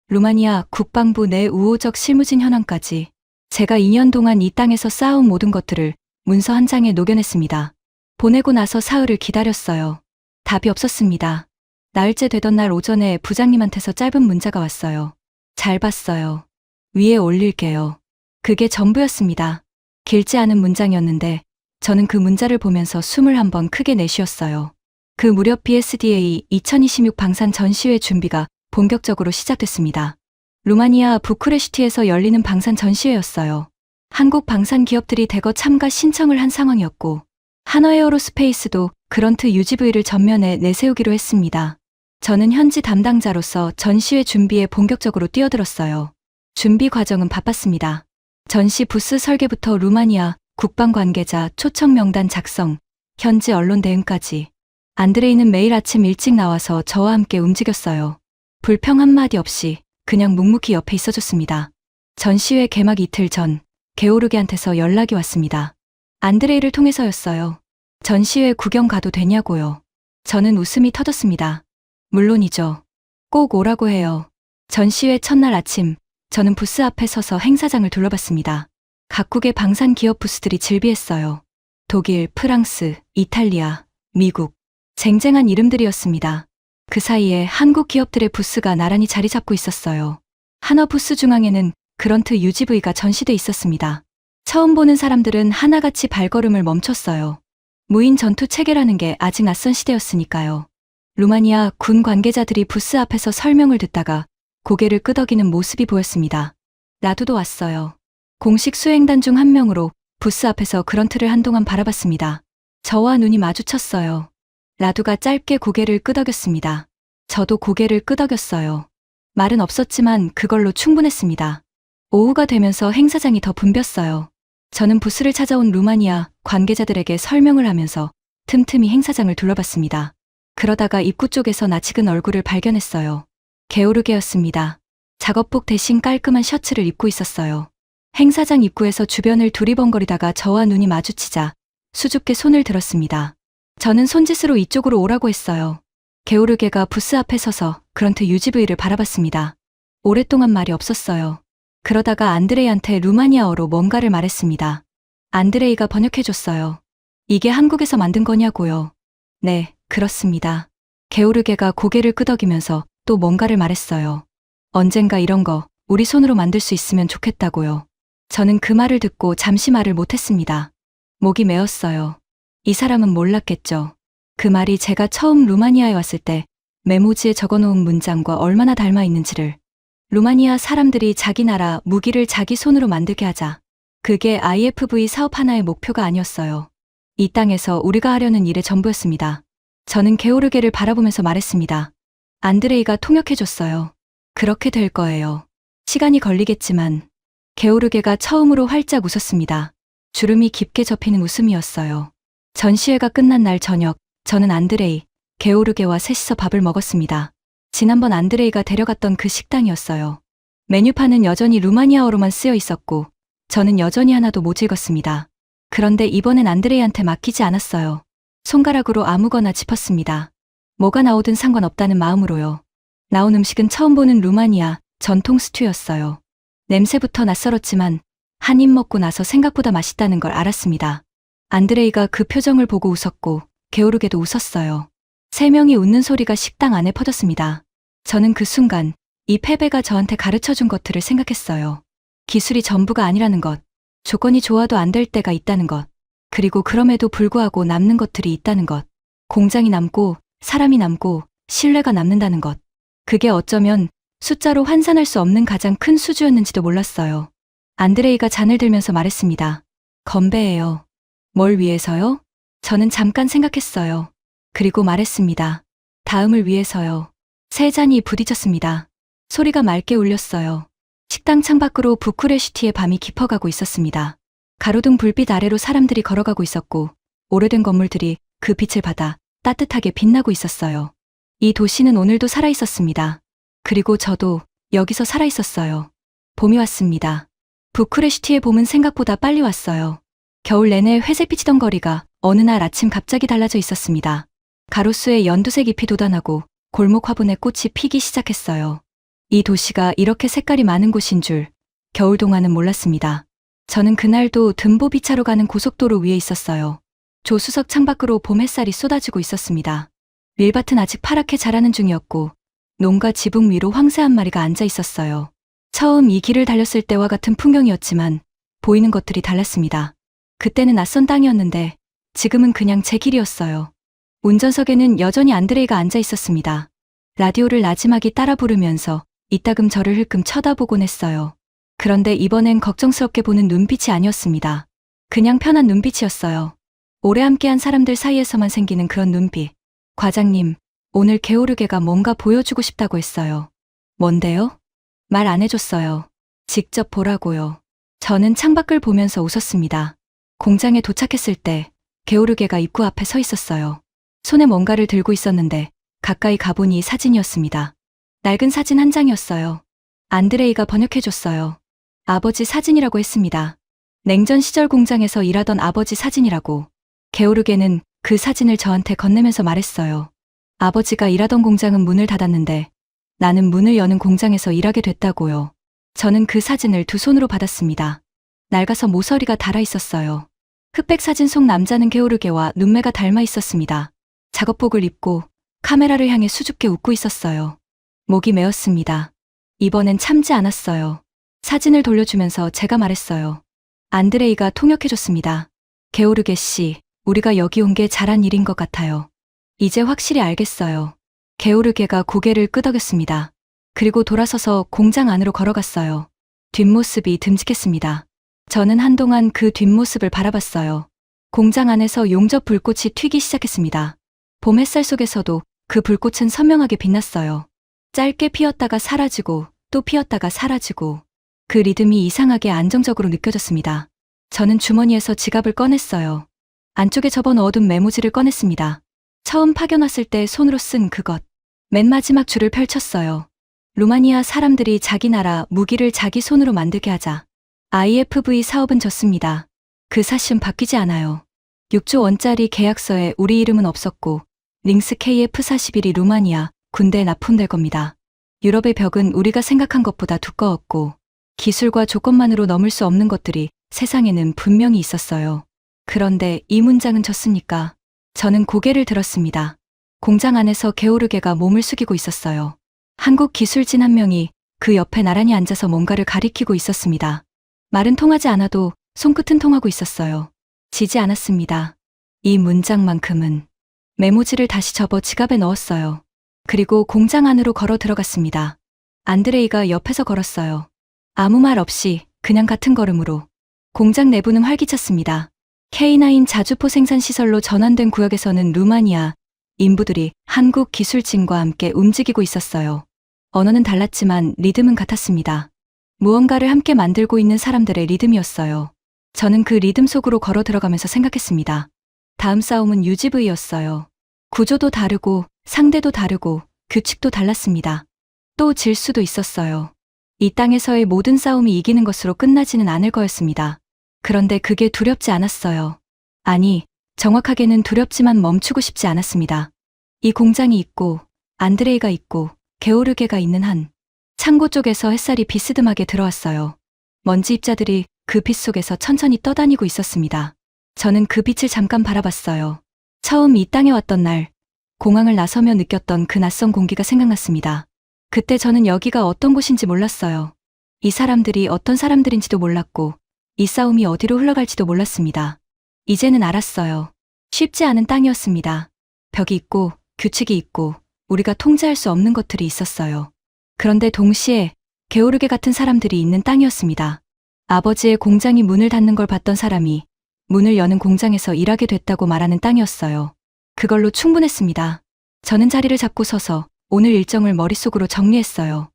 루마니아 국방부 내 우호적 실무진 현황까지 제가 2년 동안 이 땅에서 쌓아온 모든 것들을 문서 한 장에 녹여냈습니다. 보내고 나서 사흘을 기다렸어요. 답이 없었습니다. 나흘째 되던 날 오전에 부장님한테서 짧은 문자가 왔어요. 잘 봤어요. 위에 올릴게요. 그게 전부였습니다. 길지 않은 문장이었는데 저는 그 문자를 보면서 숨을 한번 크게 내쉬었어요. 그 무렵 BSDA 2026 방산 전시회 준비가 본격적으로 시작됐습니다. 루마니아 부쿠레슈티에서 열리는 방산 전시회였어요. 한국 방산 기업들이 대거 참가 신청을 한 상황이었고 한화에어로스페이스도 그런트 UGV를 전면에 내세우기로 했습니다. 저는 현지 담당자로서 전시회 준비에 본격적으로 뛰어들었어요. 준비 과정은 바빴습니다. 전시 부스 설계부터 루마니아 국방 관계자 초청 명단 작성, 현지 언론 대응까지. 안드레이는 매일 아침 일찍 나와서 저와 함께 움직였어요. 불평 한마디 없이 그냥 묵묵히 옆에 있어줬습니다. 전시회 개막 이틀 전 게오르게한테서 연락이 왔습니다. 안드레이를 통해서였어요. 전시회 구경 가도 되냐고요. 저는 웃음이 터졌습니다. 물론이죠. 꼭 오라고 해요. 전시회 첫날 아침, 저는 부스 앞에 서서 행사장을 둘러봤습니다. 각국의 방산 기업 부스들이 즐비했어요. 독일, 프랑스, 이탈리아, 미국. 쟁쟁한 이름들이었습니다. 그 사이에 한국 기업들의 부스가 나란히 자리 잡고 있었어요. 한화 부스 중앙에는 그런트 UGV가 전시돼 있었습니다. 처음 보는 사람들은 하나같이 발걸음을 멈췄어요. 무인 전투 체계라는 게 아직 낯선 시대였으니까요. 루마니아 군 관계자들이 부스 앞에서 설명을 듣다가 고개를 끄덕이는 모습이 보였습니다. 라두도 왔어요. 공식 수행단 중 한 명으로 부스 앞에서 그런트를 한동안 바라봤습니다. 저와 눈이 마주쳤어요. 라두가 짧게 고개를 끄덕였습니다. 저도 고개를 끄덕였어요. 말은 없었지만 그걸로 충분했습니다. 오후가 되면서 행사장이 더 붐볐어요. 저는 부스를 찾아온 루마니아 관계자들에게 설명을 하면서 틈틈이 행사장을 둘러봤습니다. 그러다가 입구 쪽에서 낯익은 얼굴을 발견했어요. 게오르게였습니다. 작업복 대신 깔끔한 셔츠를 입고 있었어요. 행사장 입구에서 주변을 두리번거리다가 저와 눈이 마주치자 수줍게 손을 들었습니다. 저는 손짓으로 이쪽으로 오라고 했어요. 게오르게가 부스 앞에 서서 그런트 UGV를 바라봤습니다. 오랫동안 말이 없었어요. 그러다가 안드레이한테 루마니아어로 뭔가를 말했습니다. 안드레이가 번역해줬어요. 이게 한국에서 만든 거냐고요. 네, 그렇습니다. 게오르게가 고개를 끄덕이면서 또 뭔가를 말했어요. 언젠가 이런 거 우리 손으로 만들 수 있으면 좋겠다고요. 저는 그 말을 듣고 잠시 말을 못했습니다. 목이 메었어요. 이 사람은 몰랐겠죠. 그 말이 제가 처음 루마니아에 왔을 때 메모지에 적어놓은 문장과 얼마나 닮아 있는지를. 루마니아 사람들이 자기 나라 무기를 자기 손으로 만들게 하자. 그게 IFV 사업 하나의 목표가 아니었어요. 이 땅에서 우리가 하려는 일의 전부였습니다. 저는 게오르게를 바라보면서 말했습니다. 안드레이가 통역해줬어요. 그렇게 될 거예요. 시간이 걸리겠지만. 게오르게가 처음으로 활짝 웃었습니다. 주름이 깊게 접히는 웃음이었어요. 전시회가 끝난 날 저녁, 저는 안드레이, 게오르게와 셋이서 밥을 먹었습니다. 지난번 안드레이가 데려갔던 그 식당이었어요. 메뉴판은 여전히 루마니아어로만 쓰여 있었고, 저는 여전히 하나도 못 읽었습니다. 그런데 이번엔 안드레이한테 맡기지 않았어요. 손가락으로 아무거나 짚었습니다. 뭐가 나오든 상관없다는 마음으로요. 나온 음식은 처음 보는 루마니아 전통 스튜였어요. 냄새부터 낯설었지만 한 입 먹고 나서 생각보다 맛있다는 걸 알았습니다. 안드레이가 그 표정을 보고 웃었고 게오르게도 웃었어요. 세 명이 웃는 소리가 식당 안에 퍼졌습니다. 저는 그 순간 이 패배가 저한테 가르쳐준 것들을 생각했어요. 기술이 전부가 아니라는 것, 조건이 좋아도 안 될 때가 있다는 것, 그리고 그럼에도 불구하고 남는 것들이 있다는 것, 공장이 남고 사람이 남고 신뢰가 남는다는 것, 그게 어쩌면 숫자로 환산할 수 없는 가장 큰 수주였는지도 몰랐어요. 안드레이가 잔을 들면서 말했습니다. 건배해요. 뭘 위해서요? 저는 잠깐 생각했어요. 그리고 말했습니다. 다음을 위해서요. 세 잔이 부딪혔습니다. 소리가 맑게 울렸어요. 식당 창밖으로 부쿠레슈티의 밤이 깊어가고 있었습니다. 가로등 불빛 아래로 사람들이 걸어가고 있었고 오래된 건물들이 그 빛을 받아 따뜻하게 빛나고 있었어요. 이 도시는 오늘도 살아있었습니다. 그리고 저도 여기서 살아있었어요. 봄이 왔습니다. 부쿠레슈티의 봄은 생각보다 빨리 왔어요. 겨울 내내 회색빛이던 거리가 어느 날 아침 갑자기 달라져 있었습니다. 가로수에 연두색 잎이 돋아나고 골목 화분에 꽃이 피기 시작했어요. 이 도시가 이렇게 색깔이 많은 곳인 줄 겨울 동안은 몰랐습니다. 저는 그날도 듬보비차로 가는 고속도로 위에 있었어요. 조수석 창밖으로 봄 햇살이 쏟아지고 있었습니다. 밀밭은 아직 파랗게 자라는 중이었고 농가 지붕 위로 황새 한 마리가 앉아 있었어요. 처음 이 길을 달렸을 때와 같은 풍경이었지만 보이는 것들이 달랐습니다. 그때는 낯선 땅이었는데 지금은 그냥 제 길이었어요. 운전석에는 여전히 안드레이가 앉아 있었습니다. 라디오를 나지막이 따라 부르면서 이따금 저를 흘끔 쳐다보곤 했어요. 그런데 이번엔 걱정스럽게 보는 눈빛이 아니었습니다. 그냥 편한 눈빛이었어요. 오래 함께한 사람들 사이에서만 생기는 그런 눈빛. 과장님, 오늘 게오르게가 뭔가 보여주고 싶다고 했어요. 뭔데요? 말 안 해줬어요. 직접 보라고요. 저는 창밖을 보면서 웃었습니다. 공장에 도착했을 때 게오르게가 입구 앞에 서 있었어요. 손에 뭔가를 들고 있었는데 가까이 가보니 사진이었습니다. 낡은 사진 한 장이었어요. 안드레이가 번역해줬어요. 아버지 사진이라고 했습니다. 냉전 시절 공장에서 일하던 아버지 사진이라고. 게오르게는 그 사진을 저한테 건네면서 말했어요. 아버지가 일하던 공장은 문을 닫았는데 나는 문을 여는 공장에서 일하게 됐다고요. 저는 그 사진을 두 손으로 받았습니다. 낡아서 모서리가 달아 있었어요. 흑백 사진 속 남자는 게오르게와 눈매가 닮아 있었습니다. 작업복을 입고 카메라를 향해 수줍게 웃고 있었어요. 목이 메었습니다. 이번엔 참지 않았어요. 사진을 돌려주면서 제가 말했어요. 안드레이가 통역해줬습니다. 게오르게 씨, 우리가 여기 온 게 잘한 일인 것 같아요. 이제 확실히 알겠어요. 게오르게가 고개를 끄덕였습니다. 그리고 돌아서서 공장 안으로 걸어갔어요. 뒷모습이 듬직했습니다. 저는 한동안 그 뒷모습을 바라봤어요. 공장 안에서 용접 불꽃이 튀기 시작했습니다. 봄 햇살 속에서도 그 불꽃은 선명하게 빛났어요. 짧게 피었다가 사라지고 또 피었다가 사라지고 그 리듬이 이상하게 안정적으로 느껴졌습니다. 저는 주머니에서 지갑을 꺼냈어요. 안쪽에 접어넣어둔 메모지를 꺼냈습니다. 처음 파견왔을 때 손으로 쓴 그것. 맨 마지막 줄을 펼쳤어요. 루마니아 사람들이 자기 나라 무기를 자기 손으로 만들게 하자. IFV 사업은 졌습니다. 그 사실은 바뀌지 않아요. 6조 원짜리 계약서에 우리 이름은 없었고 링스 KF-41이 루마니아 군대에 납품될 겁니다. 유럽의 벽은 우리가 생각한 것보다 두꺼웠고 기술과 조건만으로 넘을 수 없는 것들이 세상에는 분명히 있었어요. 그런데 이 문장은 졌습니까? 저는 고개를 들었습니다. 공장 안에서 게오르게가 몸을 숙이고 있었어요. 한국 기술진 한 명이 그 옆에 나란히 앉아서 뭔가를 가리키고 있었습니다. 말은 통하지 않아도 손끝은 통하고 있었어요. 지지 않았습니다. 이 문장만큼은. 메모지를 다시 접어 지갑에 넣었어요. 그리고 공장 안으로 걸어 들어갔습니다. 안드레이가 옆에서 걸었어요. 아무 말 없이 그냥 같은 걸음으로. 공장 내부는 활기찼습니다. K9 자주포 생산 시설로 전환된 구역에서는 루마니아 인부들이 한국 기술진과 함께 움직이고 있었어요. 언어는 달랐지만 리듬은 같았습니다. 무언가를 함께 만들고 있는 사람들의 리듬이었어요. 저는 그 리듬 속으로 걸어 들어가면서 생각했습니다. 다음 싸움은 UGV였어요. 구조도 다르고 상대도 다르고 규칙도 달랐습니다. 또 질 수도 있었어요. 이 땅에서의 모든 싸움이 이기는 것으로 끝나지는 않을 거였습니다. 그런데 그게 두렵지 않았어요. 아니, 정확하게는 두렵지만 멈추고 싶지 않았습니다. 이 공장이 있고 안드레이가 있고 게오르게가 있는 한 창고 쪽에서 햇살이 비스듬하게 들어왔어요. 먼지 입자들이 그 빛 속에서 천천히 떠다니고 있었습니다. 저는 그 빛을 잠깐 바라봤어요. 처음 이 땅에 왔던 날, 공항을 나서며 느꼈던 그 낯선 공기가 생각났습니다. 그때 저는 여기가 어떤 곳인지 몰랐어요. 이 사람들이 어떤 사람들인지도 몰랐고, 이 싸움이 어디로 흘러갈지도 몰랐습니다. 이제는 알았어요. 쉽지 않은 땅이었습니다. 벽이 있고, 규칙이 있고, 우리가 통제할 수 없는 것들이 있었어요. 그런데 동시에 게오르게 같은 사람들이 있는 땅이었습니다. 아버지의 공장이 문을 닫는 걸 봤던 사람이 문을 여는 공장에서 일하게 됐다고 말하는 땅이었어요. 그걸로 충분했습니다. 저는 자리를 잡고 서서 오늘 일정을 머릿속으로 정리했어요.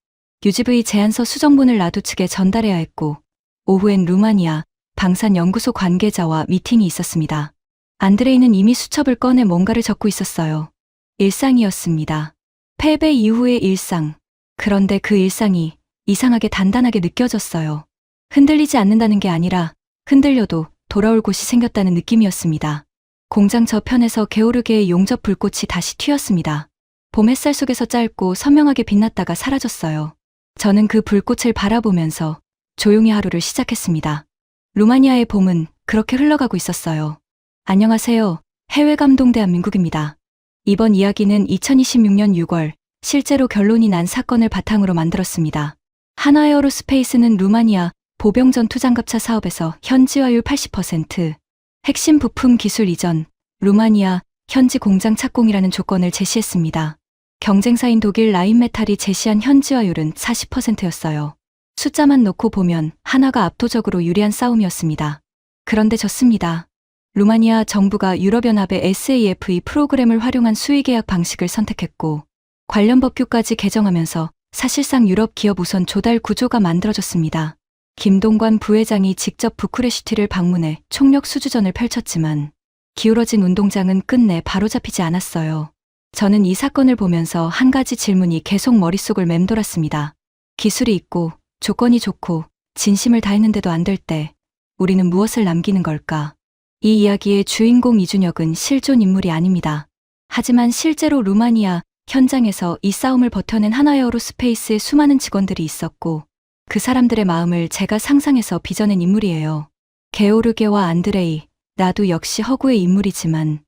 UGV 제안서 수정본을 나두 측에 전달해야 했고, 오후엔 루마니아 방산연구소 관계자와 미팅이 있었습니다. 안드레이는 이미 수첩을 꺼내 뭔가를 적고 있었어요. 일상이었습니다. 패배 이후의 일상. 그런데 그 일상이 이상하게 단단하게 느껴졌어요. 흔들리지 않는다는 게 아니라 흔들려도 돌아올 곳이 생겼다는 느낌이었습니다. 공장 저편에서 게오르게의 용접 불꽃이 다시 튀었습니다. 봄 햇살 속에서 짧고 선명하게 빛났다가 사라졌어요. 저는 그 불꽃을 바라보면서 조용히 하루를 시작했습니다. 루마니아의 봄은 그렇게 흘러가고 있었어요. 안녕하세요. 해외감동 대한민국입니다. 이번 이야기는 2026년 6월 실제로 결론이 난 사건을 바탕으로 만들었습니다. 한화에어로스페이스는 루마니아 보병 전투장갑차 사업에서 현지화율 80%, 핵심 부품 기술 이전, 루마니아 현지 공장 착공이라는 조건을 제시했습니다. 경쟁사인 독일 라인메탈이 제시한 현지화율은 40%였어요. 숫자만 놓고 보면 한화가 압도적으로 유리한 싸움이었습니다. 그런데 졌습니다. 루마니아 정부가 유럽연합의 SAFE 프로그램을 활용한 수의계약 방식을 선택했고, 관련 법규까지 개정하면서 사실상 유럽 기업 우선 조달 구조가 만들어졌습니다. 김동관 부회장이 직접 부쿠레슈티를 방문해 총력 수주전을 펼쳤지만 기울어진 운동장은 끝내 바로잡히지 않았어요. 저는 이 사건을 보면서 한 가지 질문이 계속 머릿속을 맴돌았습니다. 기술이 있고 조건이 좋고 진심을 다했는데도 안 될 때 우리는 무엇을 남기는 걸까? 이 이야기의 주인공 이준혁은 실존 인물이 아닙니다. 하지만 실제로 루마니아 현장에서 이 싸움을 버텨낸 하나에어로스페이스의 수많은 직원들이 있었고 그 사람들의 마음을 제가 상상해서 빚어낸 인물이에요. 게오르게와 안드레이, 나도 역시 허구의 인물이지만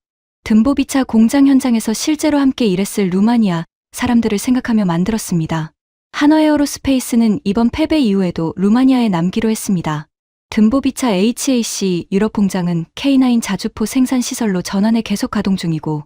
든보비차 공장 현장에서 실제로 함께 일했을 루마니아 사람들을 생각하며 만들었습니다. 하나에어로스페이스는 이번 패배 이후에도 루마니아에 남기로 했습니다. 든보비차 HAC 유럽 공장은 K9 자주포 생산 시설로 전환에 계속 가동 중이고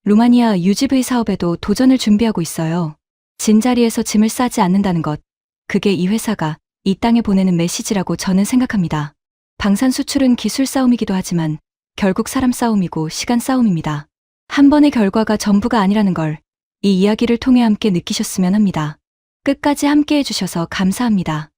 루마니아 UGV 사업에도 도전을 준비하고 있어요. 진자리에서 짐을 싸지 않는다는 것, 그게 이 회사가 이 땅에 보내는 메시지라고 저는 생각합니다. 방산 수출은 기술 싸움이기도 하지만 결국 사람 싸움이고 시간 싸움입니다. 한 번의 결과가 전부가 아니라는 걸 이 이야기를 통해 함께 느끼셨으면 합니다. 끝까지 함께 해주셔서 감사합니다.